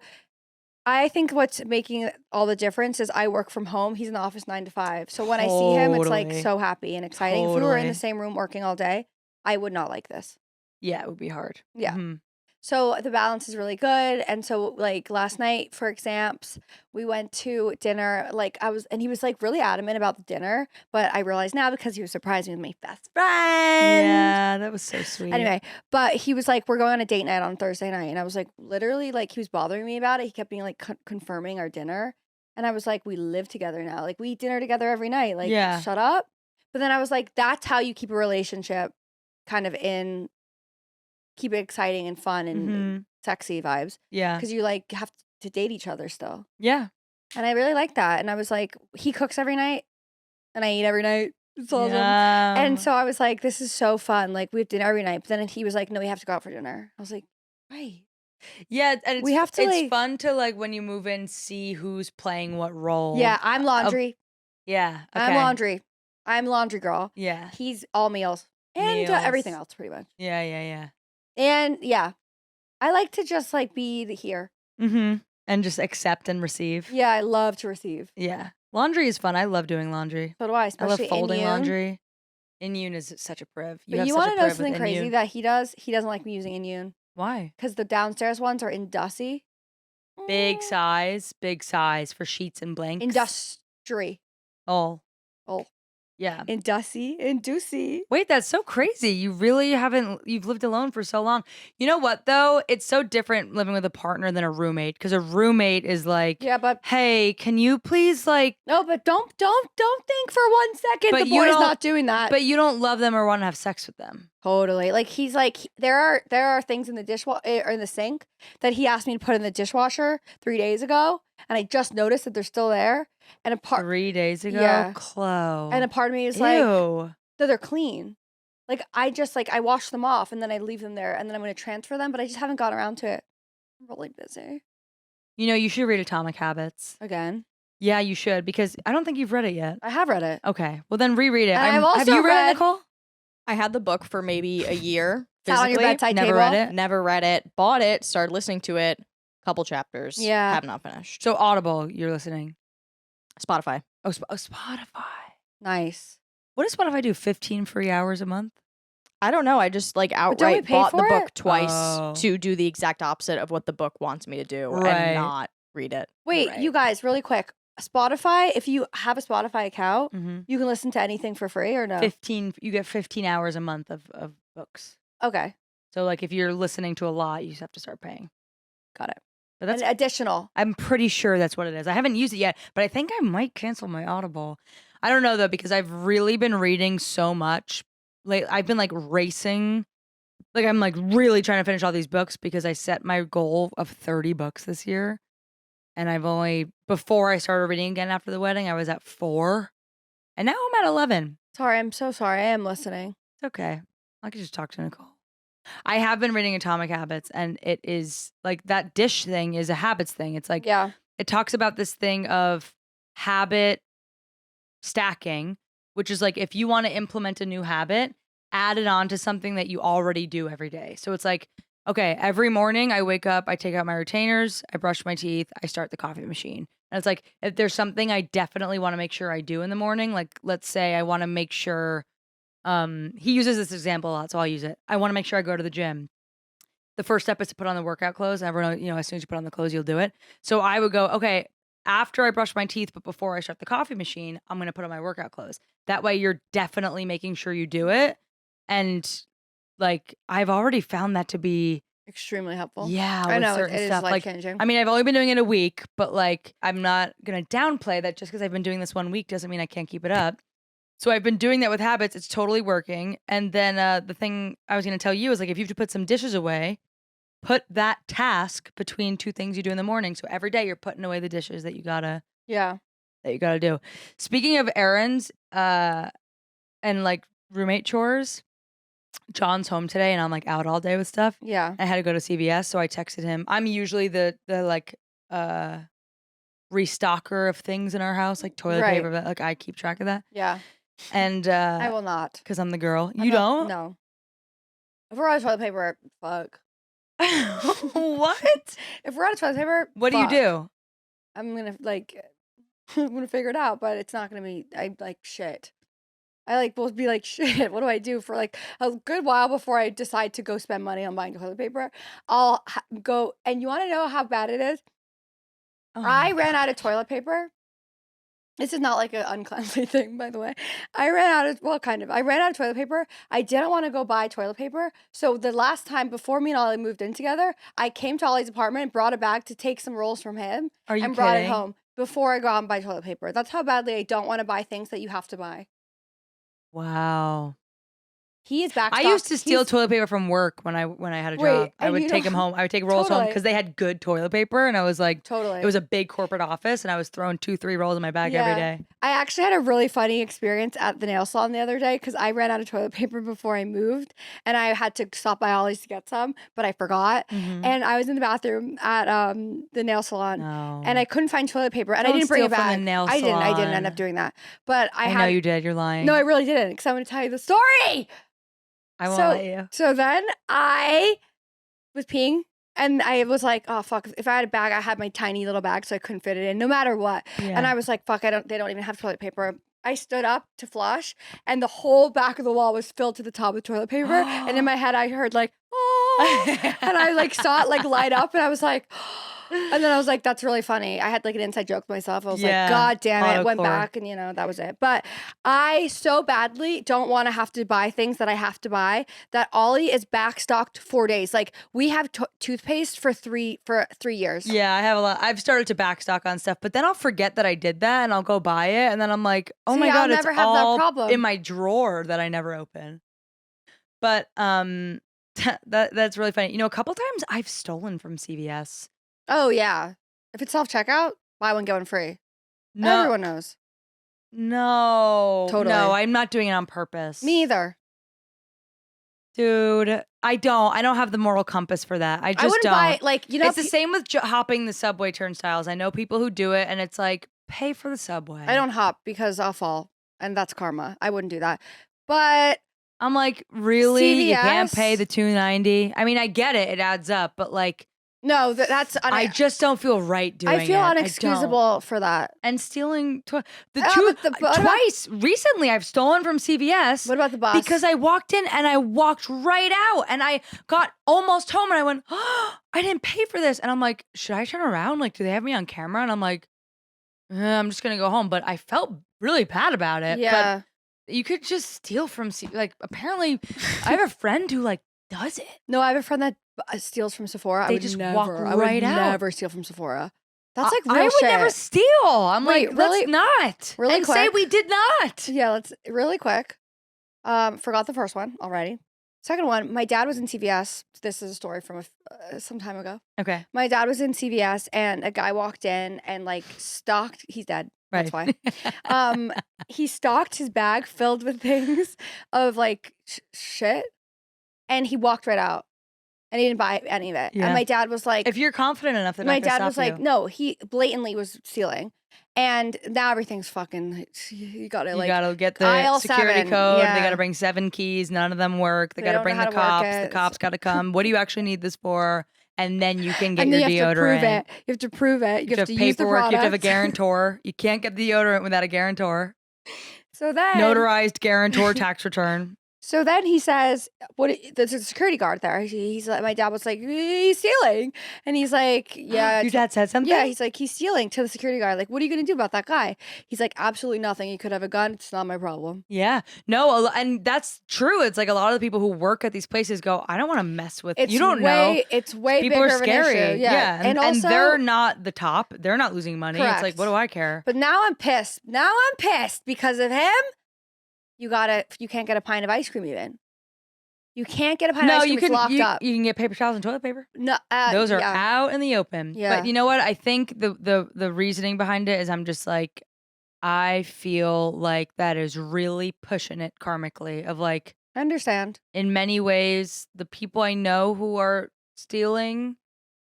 I think what's making all the difference is I work from home. He's in the office 9 to 5. So when I see him, it's like Totally. so happy and exciting. If we were in the Totally. same room working all day, I would not like this. Yeah, it would be hard. Yeah. Mhm. So the balance is really good. And so like last night for exams, we went to dinner. And he was like really adamant about the dinner, but I realize now because he was surprising with my best friend. Yeah, that was so sweet. Anyway, but he was like, we're going on a date night on Thursday night. And I was like, literally, like he was bothering me about it. He kept being like confirming our dinner. And I was like, we live together now. Like we eat dinner together every night. Like, Yeah. shut up. But then I was like, that's how you keep a relationship kind of keep it exciting and fun and Mhm. sexy vibes. Yeah. Because you like have to date each other still. Yeah. And I really like that. And I was like, he cooks every night and I eat every night. It's awesome. Yeah. And so I was like, this is so fun. Like we have dinner every night. But then he was like, no, we have to go out for dinner. I was like, right. Yeah, and it's We have to, it's like- fun to like when you move in, see who's playing what role. Yeah, I'm laundry. Yeah. I'm okay. laundry. I'm laundry girl. Yeah. He's all meals. And Meals. everything else pretty much. Yeah, yeah, And yeah, I like to just like be here. yeah. Mm-hmm. And just accept and receive. Yeah, I love to receive. Yeah. Laundry is fun. I love doing laundry. So do I, I especially love folding in Yoon. laundry. Inyun is such a priv. But have you such want a to know priv with something crazy Inyun. that he does? He doesn't like me using Inyun. Why? Because the downstairs ones are in Dusty. Big size for sheets and blanks. Industry. Oh. Oh. Yeah. In Dusty. In Doocy. Wait, that's so crazy. You really you've lived alone for so long. You know what, though? It's so different living with a partner than a roommate because a roommate is like, Yeah, but hey, can you please like. no, but don't think for 1 second But the you boy's don't- not doing that. But you don't love them or want to have sex with them. Totally. Like he's like there are things in the dishwasher or in the sink that he asked me to put in the dishwasher 3 days ago, and I just noticed that they're still there. And a part 3 days ago? Yeah. Chlo. and a part of me is Ew. like, no, they're clean. Like I just like I wash them off and then I leave them there and then I'm gonna transfer them, but I just haven't got around to it. I'm really busy. You know, you should read Atomic Habits. Again. Yeah, you should because I don't think you've read it yet. I have read it. Okay. Well, then reread it. And I've have also you read read- it, Nicole? I had the book for maybe a year. Sat on your physically. bedside Never table. read it? Never read it. Bought it. Started listening to it. Couple chapters. Yeah. Have not finished. So Audible, you're listening. Spotify. Oh, Spotify. Nice. What does Spotify do? 15 free hours a month? I don't know. I just like don't we outright pay bought the for book it? twice Oh. to do the exact opposite of what the book wants me to do Right. and not read it. Wait, Right. you guys, really quick. Spotify, if you have a Spotify account, Mm-hmm. you can listen to anything for free or no? 15. You get 15 hours a month of books. Okay. So like if you're listening to a lot, you just have to start paying. Got it. But that's An additional. I'm pretty sure that's what it is. I haven't used it yet, but I think I might cancel my Audible. I don't know though because I've really been reading so much. Like I've been like racing. Like I'm like really trying to finish all these books because I set my goal of 30 books this year. And I've only before I started reading again after the wedding, I was at 4. And now I'm at 11. Sorry, I'm so sorry. I am listening. It's okay. I could just talk to Nicole. I have been reading Atomic Habits and it is like that dish thing is a habits thing. It's like Yeah. it talks about this thing of habit stacking, which is like if you want to implement a new habit, add it on to something that you already do every day. So it's like, okay, every morning I wake up, I take out my retainers, I brush my teeth, I start the coffee machine. And it's like if there's something I definitely want to make sure I do in the morning, like let's say I want to make sure he uses this example a lot, so I'll use it. I want to make sure I go to the gym. The first step is to put on the workout clothes. Everyone, as soon as you put on the clothes, you'll do it. So I would go, okay, after I brush my teeth, but before I start the coffee machine, I'm going to put on my workout clothes. That way you're definitely making sure you do it. And like, I've already found that to be, Extremely helpful. yeah, I with know. certain It is stuff. life Like, changing. I mean, I've only been doing it a week, but like, I'm not going to downplay that just because I've been doing this 1 week doesn't mean I can't keep it up. So I've been doing that with habits. It's totally working. And then the thing I was going to tell you is like, if you have to put some dishes away, put that task between 2 things you do in the morning. So every day you're putting away the dishes that you gotta do. Speaking of errands and like roommate chores, John's home today and I'm like out all day with stuff. Yeah. I had to go to CVS, so I texted him. I'm usually the like restocker of things in our house, like toilet Right. paper. Like I keep track of that. Yeah. And I will not. because I'm the girl. I'm You not- don't? No. If we're on toilet paper, fuck. What? If we're out of toilet paper, What do you fuck. do? I'm gonna I'm gonna figure it out, but it's not gonna be. I like shit. I like will be like shit. What do I do for like a good while before I decide to go spend money on buying toilet paper? I'll go, and you want to know how bad it is? Oh I my ran out of God. toilet paper. This is not like an uncleanly thing, by the way. I ran out of, well, kind of. I ran out of toilet paper. I didn't want to go buy toilet paper. So the last time before me and Ollie moved in together, I came to Ollie's apartment, brought a bag to take some rolls from him, Are you and brought it kidding? home before I go out and buy toilet paper. That's how badly I don't want to buy things that you have to buy. Wow. He is back. I used to steal toilet paper from work when I had a job. Wait, I and would you take them don't- home. I would take rolls home Totally. because they had good toilet paper, and I was like, Totally. it was a big corporate office, and I was throwing 2-3 rolls in my bag Yeah. every day. I actually had a really funny experience at the nail salon the other day because I ran out of toilet paper before I moved, and I had to stop by Ollie's to get some, but I forgot. Mhm. And I was in the bathroom at the nail salon, No. and I couldn't find toilet paper, and I Don't didn't bring steal it from the back. nail I didn't end salon. up doing that, but I I had. know you did. You're lying. No, I really didn't because I'm going to tell you the story. I won't so, let you. So then I was peeing. And I was like, oh fuck! If I had a bag, I had my tiny little bag, so I couldn't fit it in, no matter what. Yeah. And I was like, fuck! They don't even have toilet paper. I stood up to flush, and the whole back of the wall was filled to the top with toilet paper. And in my head, I heard like, oh, and I like saw it like light up, and I was like, and then I was like, that's really funny. I had like an inside joke with myself. I was Yeah. like, God damn it! Went Autochlor. back, and that was it. But I so badly don't want to have to buy things that I have to buy. That Ollie is backstocked 4 days. Like we have toothpaste for three years. Yeah, I have a lot. I've started to backstock on stuff, but then I'll forget that I did that, and I'll go buy it, and then I'm like, oh See, my I'll God, it's never have that all problem. in my drawer that I never open. But that's really funny. A couple times I've stolen from CVS. Oh yeah. If it's self-checkout, buy one, get one free. No, Everyone knows. no, Totally. no, I'm not doing it on purpose. Me either. Dude, I don't have the moral compass for that. I just wouldn't don't. buy like It's the same with hopping the subway turnstiles. I know people who do it, and it's like, pay for the subway. I don't hop because I'll fall, and that's karma. I wouldn't do that. But I'm like, really? You can't CVS? pay the $2.90? I mean, I get it. It adds up, but like, no, that's I just don't feel right doing it. I feel don't. unexcusable for that. And stealing but what twice recently, I've stolen from CVS. What about the bus? Because I walked in and I walked right out, and I got almost home, and I went, oh, I didn't pay for this, and I'm like, should I turn around? Like, do they have me on camera? And I'm like, I'm just gonna go home. But I felt really bad about it. Yeah. But you could just steal from like. Apparently, I have a friend who like does it. No, I have a friend that steals from Sephora. They I would just never, walk I would right out. never steal from Sephora. That's like real I would shit. never steal. I'm Wait, like, really- let's not. really and say quick? we did not. Yeah, let's really quick. Forgot the first one already. Second one, my dad was in CVS. This is a story from some time ago. Okay. My dad was in CVS, and a guy walked in and like stocked. He's dead. That's why. He stocked his bag filled with things of like shit, and he walked right out, and he didn't buy any of it. Yeah. And my dad was like, If you're confident enough, they're my not gonna dad was stop like, you. no, he blatantly was stealing, and now everything's fucking. You gotta You like. gotta get the aisle security 7, code. yeah. They gotta bring 7 keys. None of them work. They They gotta don't bring know the how to work cops. The it. cops gotta come. What do you actually need this for? And then you can get and your then you have deodorant. to prove it. You have to prove it. You have to use the paperwork. product. You have to have a guarantor. You can't get the deodorant without a guarantor. So then Notarized guarantor tax return. So then he says, "What? There's a security guard there." He's like, my dad was like, "He's stealing," and he's like, "Yeah." Your dad said something? Yeah, he's like, "He's stealing," to the security guard. Like, what are you gonna do about that guy? He's like, "Absolutely nothing. He could have a gun. It's not my problem." Yeah. No, and that's true. It's like a lot of the people who work at these places go, I don't want to mess with It's you. Don't know. It's way People bigger are scary. of an issue. Yeah, And also, they're not the top. They're not losing money. It's like, Correct. what do I care? But now I'm pissed. Now I'm pissed because of him. You can't get a pint of ice cream even. You can't get a pint of ice cream. It's locked up. You can get paper towels and toilet paper. No, Those are yeah. out in the open. Yeah. But you know what? I think the reasoning behind it is I'm just like, I feel like that is really pushing it karmically of like, I understand. in many ways, the people I know who are stealing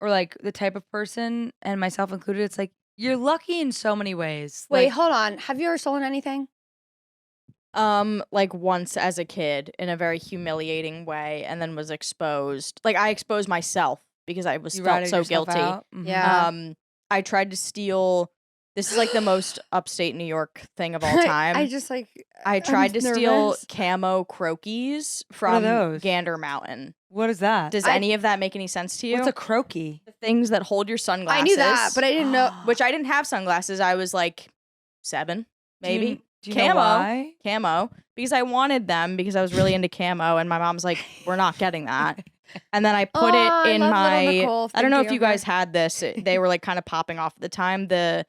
or like the type of person, and myself included, it's like, you're lucky in so many ways. Wait, Like, hold on. Have you ever stolen anything? Like once as a kid in a very humiliating way, and then was exposed. Like I exposed myself because I was You felt ratted so yourself guilty. out? Mhm. Yeah. I tried to steal. This is like the most upstate New York thing of all time. I just like. I I'm tried to steal nervous. camo croquis What are from those? Gander Mountain. What is that? Does any of that make any sense to you? What's a croaky? The things that hold your sunglasses. I knew that, but I didn't know. Which I didn't have sunglasses. I was like 7, maybe. Do you know why? Camo, because I wanted them because I was really into camo, and my mom's like, "We're not getting that." And then I put I it in love little my. Nicole, I don't know if thinking you of her. guys had this. They were like kind of popping off at the time. The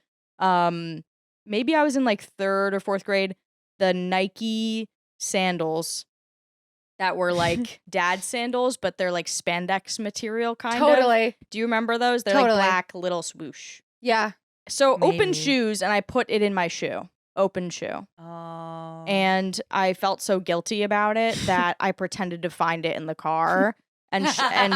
maybe I was in like 3rd or 4th grade. The Nike sandals that were like dad sandals, but they're like spandex material kind of. Totally. Do you remember those? They're Totally. like black little swoosh. Yeah. So Maybe. open shoes, and I put it in my shoe. Open shoe. Oh. And I felt so guilty about it that I pretended to find it in the car and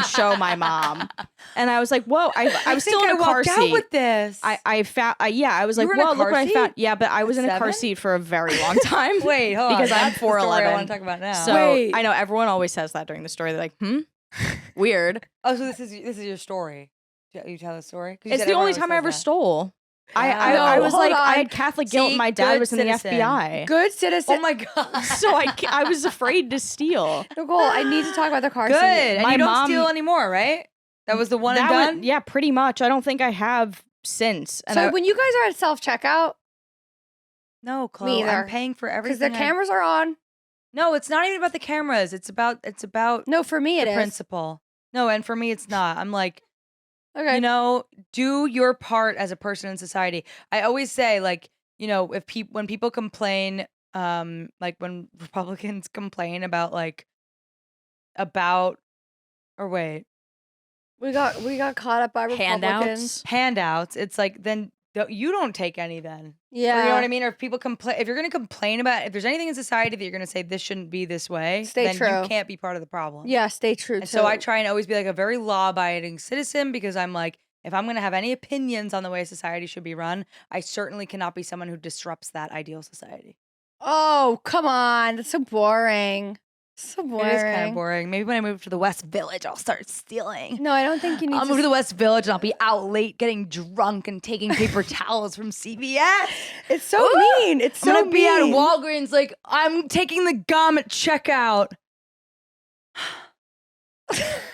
show my mom. And I was like, "Whoa!" I was still in a car walked seat. out with this. I found. Yeah, I was You like, were in a "Whoa! Look car what I found." seat? Yeah, but I was in a car 7? seat for a very long time. Wait, hold on. Because I'm That's the story 4'11". I want to talk about now. So Wait. I know everyone always says that during the story. They're like, weird. Oh, so this is your story. You tell the story. 'Cause you It's said the only everyone time I always ever says that. stole. Wow. I was hold like, I on. had Catholic guilt. See, My dad good was in the citizen. FBI. Good citizen. Oh my god. So I was afraid to steal. Nicole, I need to talk about the car Good. seat. And My you don't mom- steal anymore, right? That was the one and That was- done. yeah, pretty much. I don't think I have since. And So when you guys are at self checkout, No, Chloe. Me either. I'm paying for because everything. the cameras are on. No, it's not even about the cameras. It's about No, for me it the is. principle. No, and for me it's not. I'm like, Okay. you know, do your part as a person in society. I always say, like, you know, if when people complain, like when Republicans complain about or wait, we got caught up by Republicans. handouts, it's like then you don't take any then. Yeah. Or you know what I mean? Or if people complain, if you're going to complain about, if there's anything in society that you're going to say this shouldn't be this way, Stay then true. you can't be part of the problem. Yeah, stay true. And so I try and always be like a very law-abiding citizen because I'm like, if I'm going to have any opinions on the way society should be run, I certainly cannot be someone who disrupts that ideal society. Oh, come on. That's so boring. So boring. It is kind of boring. Maybe when I move to the West Village, I'll start stealing. No, I don't think you need I'll to. move to the West Village and I'll be out late getting drunk and taking paper towels from CVS. It's so mean. It's so I'm gonna be at mean. Walgreens like I'm taking the gum at checkout.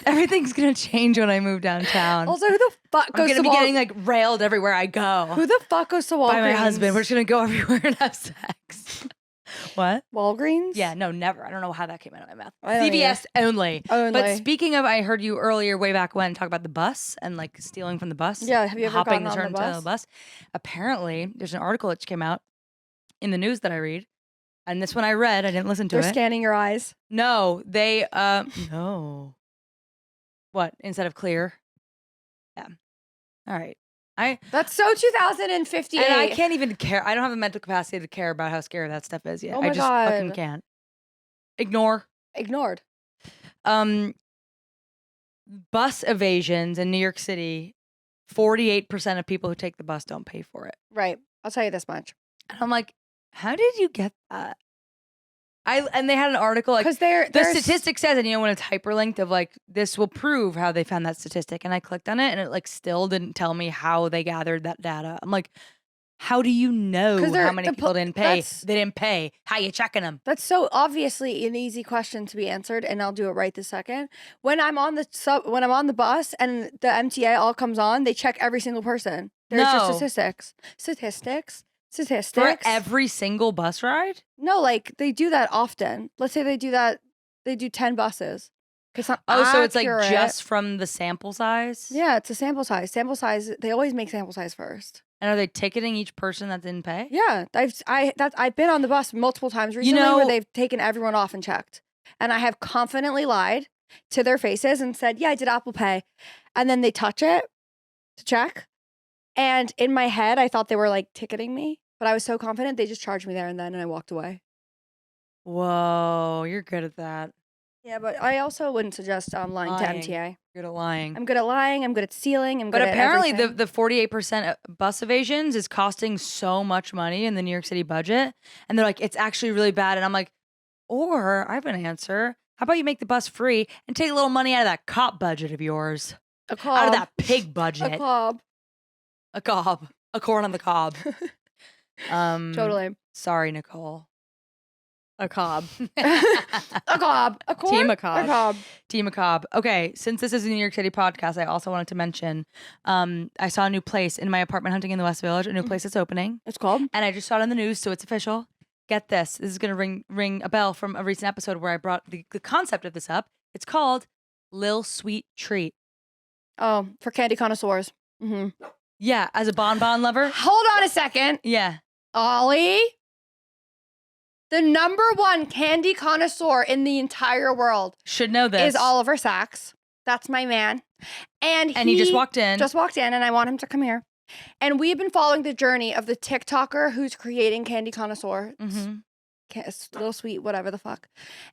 Everything's gonna change when I move downtown. Also, who the fuck I'm goes gonna to be getting like railed everywhere I go Who the fuck goes to Walgreens? by my husband. We're just gonna go everywhere and have sex. What? Walgreens? Yeah, no, never. I don't know how that came out of my mouth. I don't CVS only. Only. But speaking of, I heard you earlier, way back when, talk about the bus and like stealing from the bus. Yeah, have you ever hopping gotten on the turn to bus? bus? Apparently, there's an article that just came out in the news that I read, and this one I read. I didn't listen to They're it. scanning your eyes. No, they no. What instead of clear? Yeah. All right. That's so 2058. And I can't even care. I don't have the mental capacity to care about how scary that stuff is yet. Oh I my just fucking God. can't. Ignore. Ignored. Bus evasions in New York City, 48% of people who take the bus don't pay for it. Right. I'll tell you this much. And I'm like, how did you get that? And they had an article like Because the statistic says, and you know when it's hyperlinked of like this will prove how they found that statistic, and I clicked on it and it like still didn't tell me how they gathered that data. I'm like, how do you know 'Cause they're- how many the people po- didn't pay? that's- They didn't pay. How you checking them? That's so obviously an easy question to be answered, and I'll do it right this second. When I'm on the bus and the MTA all comes on, they check every single person. There's just No. statistics. For every single bus ride? No, like they do that often. Let's say they do 10 buses. Oh, so it's like accurate. just from the sample size? Yeah, it's a sample size. Sample size. They always make sample size first. And are they ticketing each person that didn't pay? Yeah, I've been on the bus multiple times recently know- where they've taken everyone off and checked, and I have confidently lied to their faces and said, "Yeah, I did Apple Pay," and then they touch it to check, and in my head I thought they were like ticketing me, but I was so confident they just charged me there and then, and I walked away. Whoa, you're good at that. Yeah, but I also wouldn't suggest lying to Lying. MTA. Good at lying. I'm good at lying. I'm good at stealing. I'm But good at apparently everything. the 48% bus evasions is costing so much money in the New York City budget. And they're like, it's actually really bad. And I'm like, or I have an answer. How about you make the bus free and take a little money out of that cop budget of yours? A cob. Out of that pig budget. A cob. A cob. A corn on the cob. Totally. Sorry, Nicole. A cob. A cob. A corn? Team a cob. A cob. Team a cob. Okay, since this is a New York City podcast, I also wanted to mention I saw a new place in my apartment hunting in the West Village, a new place that's opening. It's called? And I just saw it on the news, so it's official. Get this. This is going to ring a bell from a recent episode where I brought the concept of this up. It's called Lil Sweet Treat. Oh, for candy connoisseurs. Mm-hmm. Yeah, as a bonbon lover. Hold on a second. Yeah. Ollie, the #1 candy connoisseur in the entire world Should know this. is Oliver Sacks. That's my man. And he just walked in. Just walked in, and I want him to come here. And we've been following the journey of the TikToker who's creating candy connoisseur. It's Little Sweet, whatever the fuck.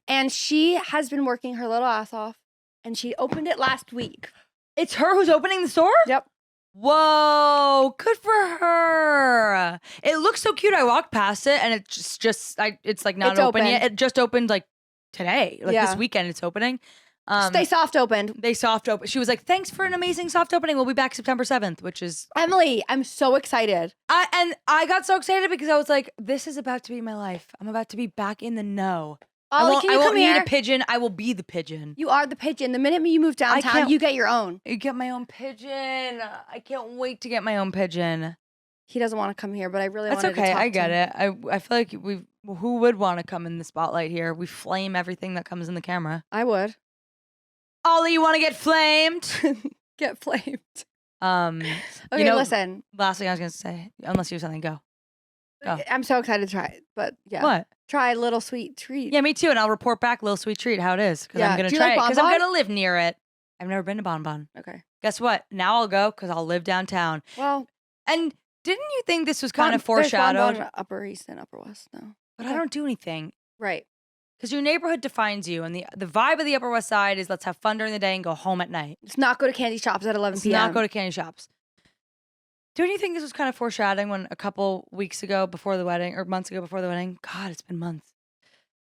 And she has been working her little ass off, and she opened it last week. It's her who's opening the store? Yep. Whoa, good for her. It looks so cute. I walked past it and it's it's like not It's open open. yet. It just opened like today. Like Yeah. this weekend it's opening. They soft opened. They soft open. She was like, "Thanks for an amazing soft opening. We'll be back September 7th," which is Emily, I'm so excited. I got so excited because I was like, "This is about to be my life. I'm about to be back in the know." Ollie, can you I won't come need here? a pigeon. I will be the pigeon. You are the pigeon. The minute you move downtown, can't- you get your own. You get my own pigeon. I can't wait to get my own pigeon. He doesn't want to come here, but I really That's wanted to okay. talk I to get him. it. I feel like who would want to come in the spotlight here? We flame everything that comes in the camera. I would. Ollie, you want to get flamed? Get flamed. Okay, Okay, listen. Last thing I was gonna say, unless you have something, go. Go. I'm so excited to try it, but yeah. What? Try a Little Sweet Treat. Yeah, me too. And I'll report back, Little Sweet Treat, how it is because Yeah. I'm gonna Do you try like it because I'm Bonbon? gonna live near it. I've never been to Bonbon. Okay. Guess what? Now I'll go because I'll live downtown. Well, And didn't you think this was kind of there's foreshadowed? Bonbon Upper East and Upper West now. But I don't do anything. Right. Because your neighborhood defines you, and the vibe of the Upper West Side is let's have fun during the day and go home at night. Let's not go to candy shops at 11 Let's p.m. not go to candy shops. Don't you think this was kind of foreshadowing when a couple weeks ago before the wedding, or months ago before the wedding? God, it's been months.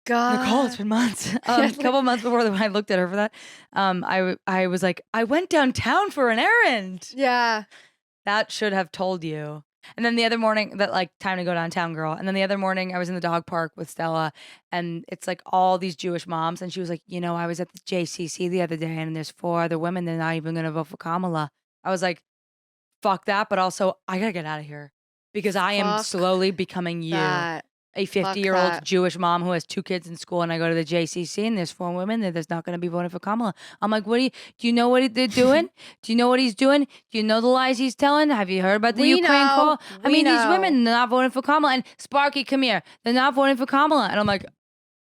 God. Nicole, it's been months. A couple months before the I looked at her for that. I was like, I went downtown for an errand. Yeah. That should have told you. And then the other morning, that like time to go downtown, girl. And then the other morning, I was in the dog park with Stella, and it's like all these Jewish moms, and she was like, I was at the JCC the other day, and there's 4 other women. They're not even gonna vote for Kamala. I was like, fuck that, but also I gotta get out of here because I am Fuck slowly becoming you. That. A 50-year-old that. Jewish mom who has 2 kids in school, and I go to the JCC and there's 4 women there's not going to be voting for Kamala. I'm like, do you know what they're doing? Do you know what he's doing? Do you know the lies he's telling? Have you heard about the We Ukraine know. call? I We mean, these know. women, they're not voting for Kamala. And Sparky, come here. They're not voting for Kamala. And I'm like,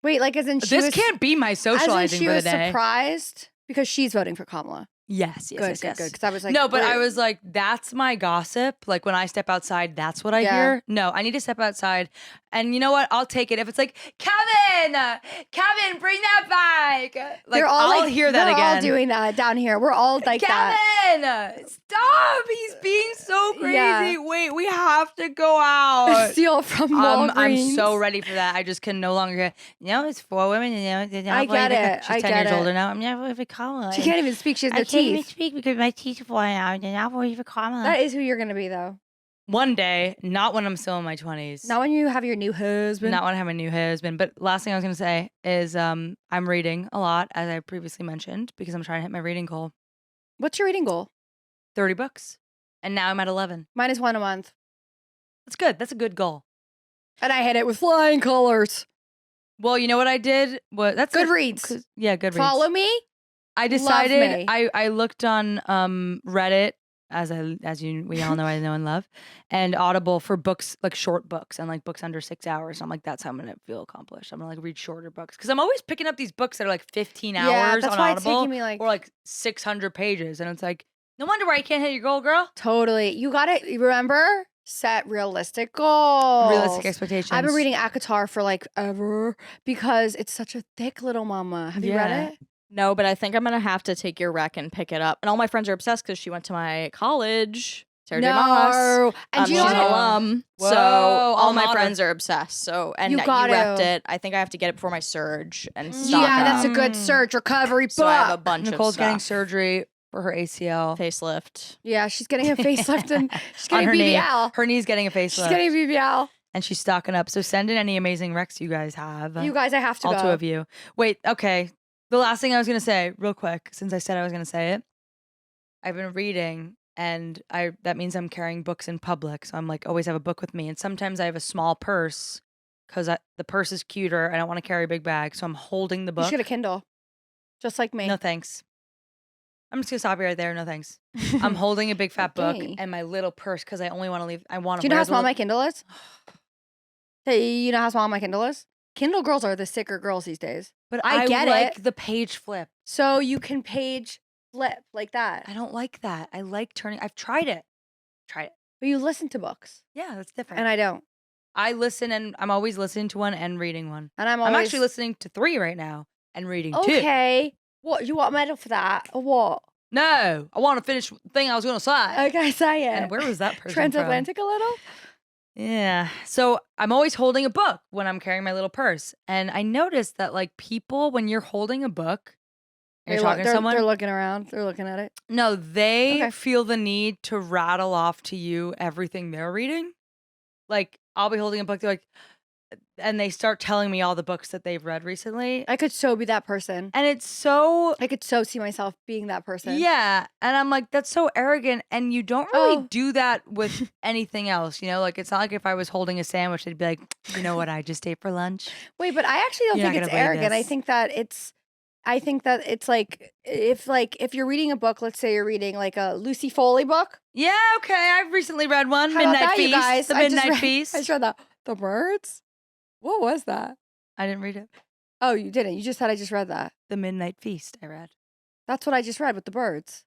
Wait, like as in she this was, can't be my as in socializing she for the was day. surprised because she's voting for Kamala. Yes. Good. Because I was like, no, but I wait. was like, that's my gossip. Like when I step outside, that's what I Yeah. hear. No, I need to step outside. And you know what? I'll take it. If it's like, Kevin, bring that back. Like, They're all I'll like, hear that they're again. all doing that down here. We're all like that. Kevin, stop. He's being so crazy. Yeah. Wait, we have to go out. Steal from Walgreens. I'm so ready for that. I just can no longer, it's 4 women. They're not I voting get for- it. She's I 10 get years it. older now. I'm never voting for Kamala. She can't even speak. She has no I can't even teeth. speak because my teeth are falling out. They're not voting for Kamala. That is who you're gonna be, though. One day, not when I'm still in my 20s. Not when you have your new husband. Not when I have a new husband. But last thing I was going to say is I'm reading a lot, as I previously mentioned, because I'm trying to hit my reading goal. What's your reading goal? 30 books. And now I'm at 11. Mine is 1 a month, That's good. That's a good goal. and I hit it with flying colors. Well, you know what I did? That's Goodreads. Yeah, Goodreads. Follow me. I me. decided I looked on Reddit, we all know I know and love, and Audible for books, like short books and like books under 6 hours. I'm like, that's how I'm gonna feel accomplished. I'm gonna like read shorter books because I'm always picking up these books that are like 15 Yeah, hours that's on why it's Audible taking me like or like 600 pages, and it's like, no wonder why you can't hit your goal, girl. totally. You got it. Remember, set realistic goals. Realistic expectations. I've been reading ACOTAR for like ever because it's such a thick little mama. Have you read it? No, but I think I'm going to have to take your rec and pick it up. And all my friends are obsessed because she went to my college. Sarah J. Maas. And She's an alum. So all my friends are obsessed. So, and you repped it. I think I have to get it before my surge and stock Yeah, up. that's a good surge recovery book. So I have a bunch Nicole's of stuff. getting surgery for her ACL. Facelift. Yeah, she's getting a facelift and she's getting her BBL. Knee. Her knee's getting a facelift. She's getting BBL. And she's stocking up. So send in any amazing recs you guys have. You guys, I have to all go. All 2 of you. Wait, okay. The last thing I was going to say, real quick, since I said I was going to say it, I've been reading, and that means I'm carrying books in public. So I'm like, always have a book with me. And sometimes I have a small purse because the purse is cuter. I don't want to carry a big bag. So I'm holding the book. You should get a Kindle, just like me. No, thanks. I'm just going to stop you right there. No, thanks. I'm holding a big fat book and my little purse because I only want to leave. I want to. Do you know how small my Kindle is? Hey, you know how small my Kindle is? Kindle girls are the sicker girls these days. But I get like the page flip. So you can page flip like that. I don't like that. I like turning. I've tried it. But you listen to books. Yeah, that's different. And I don't. I listen, and I'm always listening to one and reading one. And I'm actually listening to 3 right now and reading 2. Okay. What, you want a medal for that or what? No, I want to finish the thing I was going to say. Okay, say it. And where was that person Transatlantic from? a little? Yeah. So I'm always holding a book when I'm carrying my little purse. And I noticed that like people, when you're holding a book and you're talking to someone. They're looking around. They're looking at it. No, they feel the need to rattle off to you everything they're reading. Like I'll be holding a book. They're like, and they start telling me all the books that they've read recently. I could so be that person. And it's so... I could so see myself being that person. Yeah. And I'm like, that's so arrogant. And you don't really do that with anything else. You know, like it's not like if I was holding a sandwich, they'd be like, you know what I just ate for lunch? Wait, but I actually don't think it's arrogant. I think that it's like if you're reading a book, let's say you're reading like a Lucy Foley book. Yeah, okay. I've recently read one. How Midnight about that, Feast. you guys? The Midnight Feast. I just read that. The Birds? What was that? I didn't read it. Oh, you didn't. You just said I just read that. The Midnight Feast I read. That's what I just read with the birds.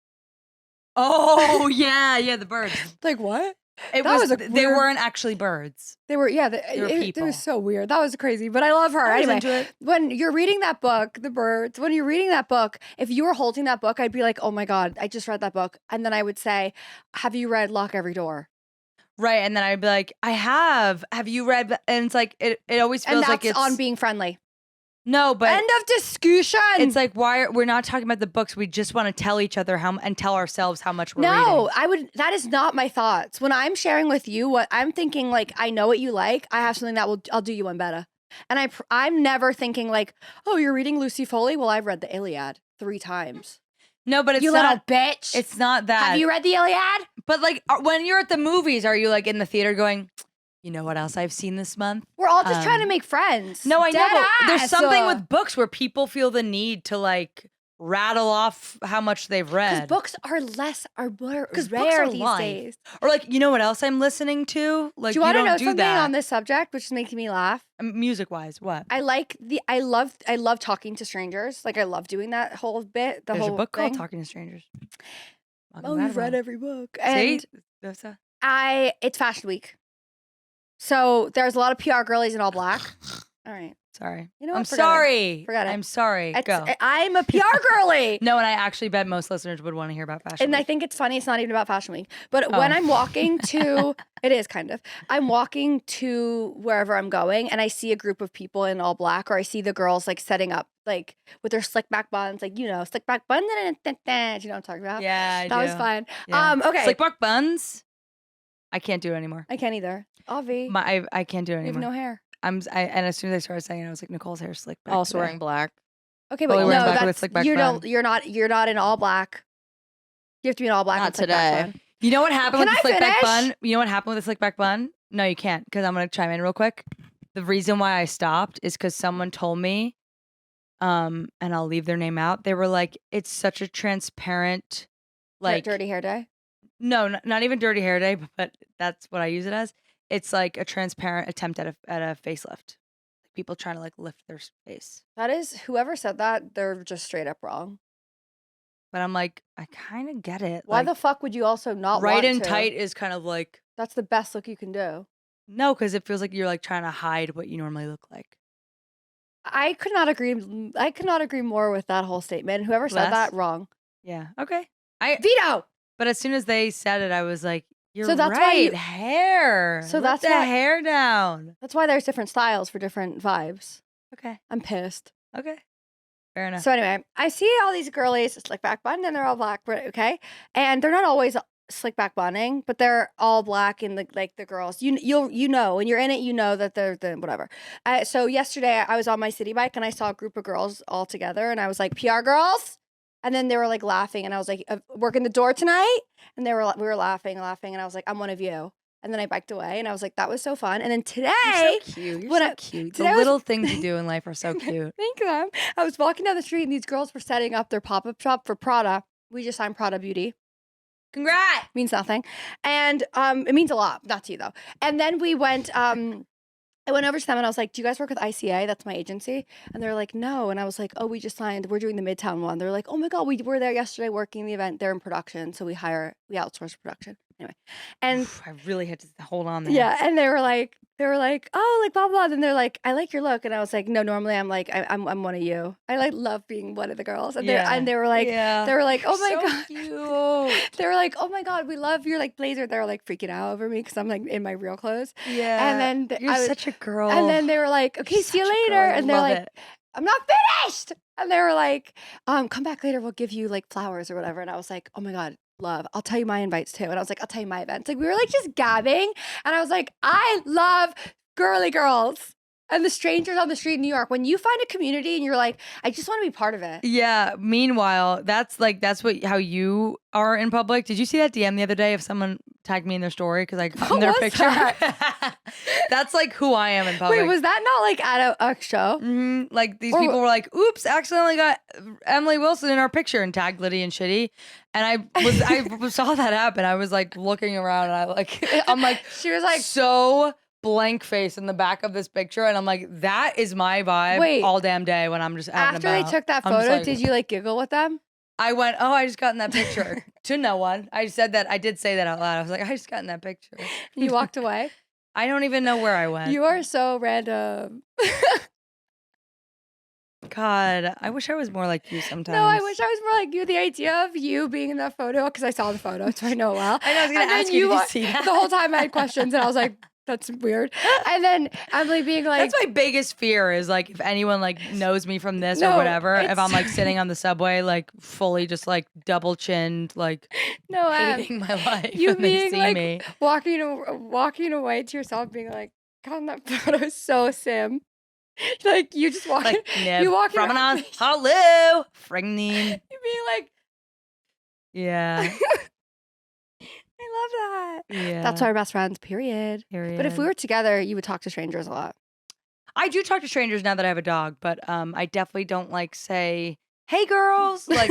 Oh, yeah, the birds. Like what? They weren't actually birds. They were, yeah. They were people. It was so weird. That was crazy, but I love her. I was anyway, into it. when you're reading that book, The Birds, when you're reading that book, if you were holding that book, I'd be like, oh my God, I just read that book. And then I would say, have you read Lock Every Door? Right. And then I'd be like, I have. Have you read? And it's like, it always feels like it's on Being Friendly. No, but end of discussion. It's like, we're not talking about the books. We just want to tell each other and tell ourselves how much we're reading. That is not my thoughts. When I'm sharing with you what I'm thinking, like, I know what you like. I have something I'll do you one better. And I'm never thinking like, oh, you're reading Lucy Foley? Well, I've read the Iliad 3 times. No, but it's you not, little bitch. It's not that. Have you read the Iliad? But like when you're at the movies, are you like in the theater going, you know what else I've seen this month? We're all just trying to make friends. No, I know. But there's something with with books where people feel the need to like rattle off how much they've read. Books are more because rare these days. Or like, you know what else I'm listening to? Like, do you want to know something that. on this subject, which is making me laugh? Music wise, what? I love talking to strangers. Like I love doing that whole bit. There's a book called Talking to Strangers. Oh, you've read every book. See? And it's Fashion Week. So there's a lot of PR girlies in all black. All right. Sorry. You know what? I'm sorry. Forget it. I'm sorry. Go. I'm a PR girly. No, and I actually bet most listeners would want to hear about Fashion Week. And I think it's funny. It's not even about Fashion Week. But when I'm walking to, it is kind of. I'm walking to wherever I'm going and I see a group of people in all black, or I see the girls like setting up like with their slick back buns, like, you know, slick back bun. Do you know what I'm talking about? Yeah, I do. That was fun. Yeah. Okay. Slick back buns? I can't do it anymore. I can't either. Avi. I can't do it anymore. You have no hair. And as soon as I started saying it, I was like, Nicole's hair slick back. Also wearing black. Okay, but you're not in all black. You have to be in all black. Not today. You know what happened with the slick back bun? You know what happened with the slick back bun? No, you can't, because I'm gonna chime in real quick. The reason why I stopped is because someone told me, and I'll leave their name out. They were like, it's such a transparent, like dirty hair day. No, not even dirty hair day, but that's what I use it as. It's like a transparent attempt at a facelift. People trying to like lift their face. That is, whoever said that, they're just straight up wrong. But I'm like, I kind of get it. Why like, the fuck would you also not right want and to? tight is kind of like That's the best look you can do. No, because it feels like you're like trying to hide what you normally look like. I could not agree more with that whole statement. Whoever said that, wrong. Yeah. Okay. Veto. But as soon as they said it, I was like, "You're So that's why right. Hair. So Let that's the why- hair down." That's why there's different styles for different vibes. Okay. I'm pissed. Okay. Fair enough. So anyway, I see all these girlies slick back bun and they're all black, okay? And they're not always slick back bunning, but they're all black and like the girls. You know, when you're in it, you know that they're the whatever. So yesterday I was on my city bike and I saw a group of girls all together and I was like, PR girls? And then they were like laughing and I was like, working the door tonight? And we were laughing and I was like, I'm one of you. And then I biked away and I was like, that was so fun. And then today, You're so cute. You're so cute. The little things you do in life are so cute. Thank you. I was walking down the street and these girls were setting up their pop-up shop for Prada. We just signed Prada Beauty. Congrats. Means nothing. And it means a lot. Not to you though. And then we went, I went over to them and I was like, do you guys work with ICA? That's my agency. And they're like, no. And I was like, oh, we just signed. We're doing the Midtown one. They're like, oh my God, we were there yesterday working the event. They're in production. So we outsource production. Anyway. And I really had to hold on there. yeah. And they were like, oh, like blah, blah. Then they're like, I like your look. And I was like, no, normally I'm like, I'm one of you. I like love being one of the girls. And they were like, oh my God. Cute. They were like, oh my God, we love your like blazer. They were like freaking out over me because I'm like in my real clothes. Yeah. And then you're such a girl. And then they were like, okay, see you later. And they're like, I'm not finished. And they were like, come back later. We'll give you like flowers or whatever. And I was like, oh my God, love. I'll tell you my invites too. And I was like, I'll tell you my events. Like we were like just gabbing. And I was like, I love girly girls and the strangers on the street in New York. When you find a community and you're like, I just want to be part of it. Yeah. Meanwhile, that's how you are in public. Did you see that DM the other day of someone tagged me in their story because I got in their picture? That's like who I am in public. Wait, was that not like at a show? Mm-hmm. Like these people were like, "Oops, accidentally got Emily Wilson in our picture," and tagged Litty and Shitty. And I saw that happen. I was like looking around, and I'm like, she was like so blank face in the back of this picture, and I'm like, that is my vibe all damn day when I'm just out and about. After they took that photo, did you like giggle with them? I went, oh, I just got in that picture to no one. I said that. I did say that out loud. I was like, I just got in that picture. You walked away? I don't even know where I went. You are so random. God, I wish I was more like you sometimes. No, I wish I was more like you. The idea of you being in that photo, because I saw the photo, so I know well. I know, I was going to ask you, did you see that? The whole time I had questions, and I was like, that's weird. And then Emily being like, that's my biggest fear is like if anyone like knows me from this or whatever, if I'm like sitting on the subway like fully just like double chinned like hating my life you and being they see like me walking away to yourself being like, God, that photo is so sim. Like you just walking, like, you walking from on, hello, Fringning. You being like, yeah. I love that. Yeah. That's why we're best friends, period. But if we were together, you would talk to strangers a lot. I do talk to strangers now that I have a dog, but I definitely don't like say, hey girls, like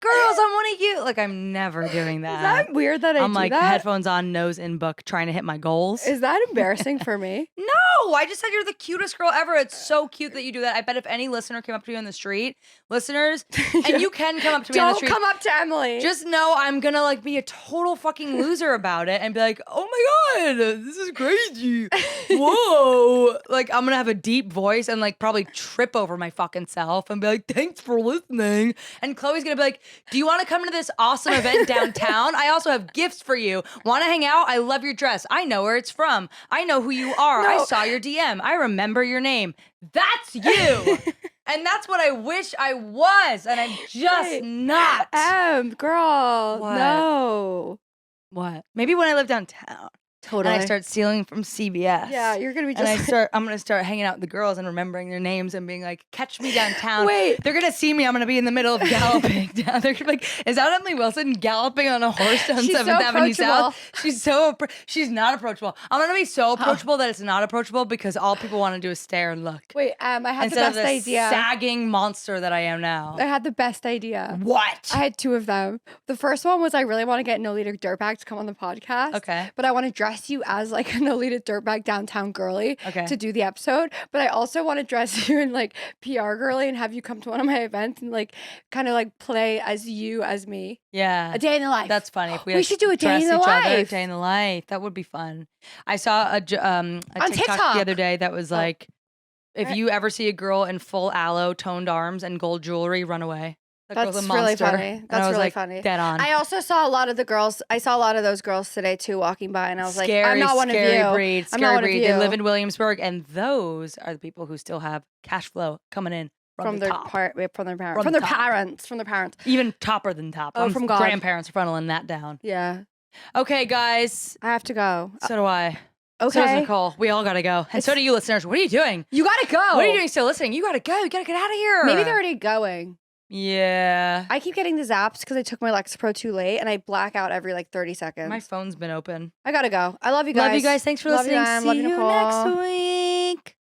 girls, I'm one of you. Like I'm never doing that. Is that weird that I'm do like that? headphones on, nose in book, trying to hit my goals. Is that embarrassing for me? No, I just said you're the cutest girl ever. It's so cute that you do that. I bet if any listener came up to you on the street, listeners, and you can come up to me on the street. Don't come up to Emily. Just know I'm gonna like be a total fucking loser about it and be like, oh my God, this is crazy. Whoa. Like I'm gonna have a deep voice and like probably trip over my fucking self and be like, thanks for listening. And Chloe's gonna be like, do you want to come to this awesome event downtown? I also have gifts for you. Want to hang out? I love your dress. I know where it's from. I know who you are. I saw your DM. I remember your name. That's you. And that's what I wish I was. And I'm just not. Girl. What? No. What? Maybe when I live downtown. Totally. And I start stealing from CVS. Yeah, you're gonna be just. And I'm gonna start hanging out with the girls and remembering their names and being like, "Catch me downtown." Wait, they're gonna see me. I'm gonna be in the middle of galloping down. They're gonna be like, "Is that Emily Wilson galloping on a horse on 7th Avenue South?" She's not approachable. I'm gonna be so approachable that it's not approachable because all people want to do is stare and look. Wait, I had Instead the best idea. Sagging monster that I am now. I had the best idea. What? I had two of them. The first one was I really want to get No Leader Dirtbag to come on the podcast. Okay. But I want to dress dress you as like an Alita Dirtbag downtown girly Okay. to do the episode, but I also want to dress you in like PR girly and have you come to one of my events and like kind of like play as you as me. Yeah. A day in the life. That's funny. If we, We like, should do a day dress in the each other, life. day in the life. That would be fun. I saw a TikTok TikTok. the other day that was Oh. like, if Right. you ever see a girl in full aloe, toned arms, and gold jewelry, run away. That girl's That's a really monster. funny. And That's I was really like, funny. Dead on. I also saw a lot of the girls. I saw a lot of those girls today too, walking by, and I was like, scary, I'm not one scary of you. breed. I'm not Scary one of breed. They you. live in Williamsburg, and those are the people who still have cash flow coming in from the their top. from their parents, From from the their top. parents, from their parents. Even topper than top. Oh, from God. Grandparents are funneling that down. Yeah, Okay, guys. I have to go. So do I. Okay, So does Nicole. We all gotta go. And so do you, listeners. What are you doing? you gotta go. What are you doing still listening? You gotta go. You gotta get out of here. Maybe they're already going. Yeah. I keep getting the zaps because I took my Lexapro too late, and I black out every like 30 seconds. My phone's been open. I gotta go. I love you guys. Love you guys. Thanks for Love you, listening. Em. See Love you, you Nicole. next week.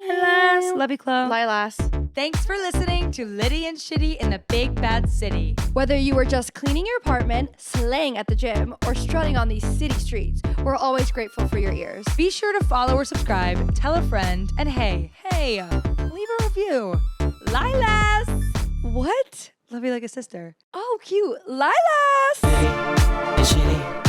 Lilas. Love you, Chlo. Lilas. Thanks for listening to Litty and Shitty in the Big Bad City. Whether you were just cleaning your apartment, slaying at the gym, or strutting on these city streets, we're always grateful for your ears. Be sure to follow or subscribe, tell a friend, and hey, leave a review. Lilas. What? Love you like a sister. Oh, cute. Lilas. Litty and shitty.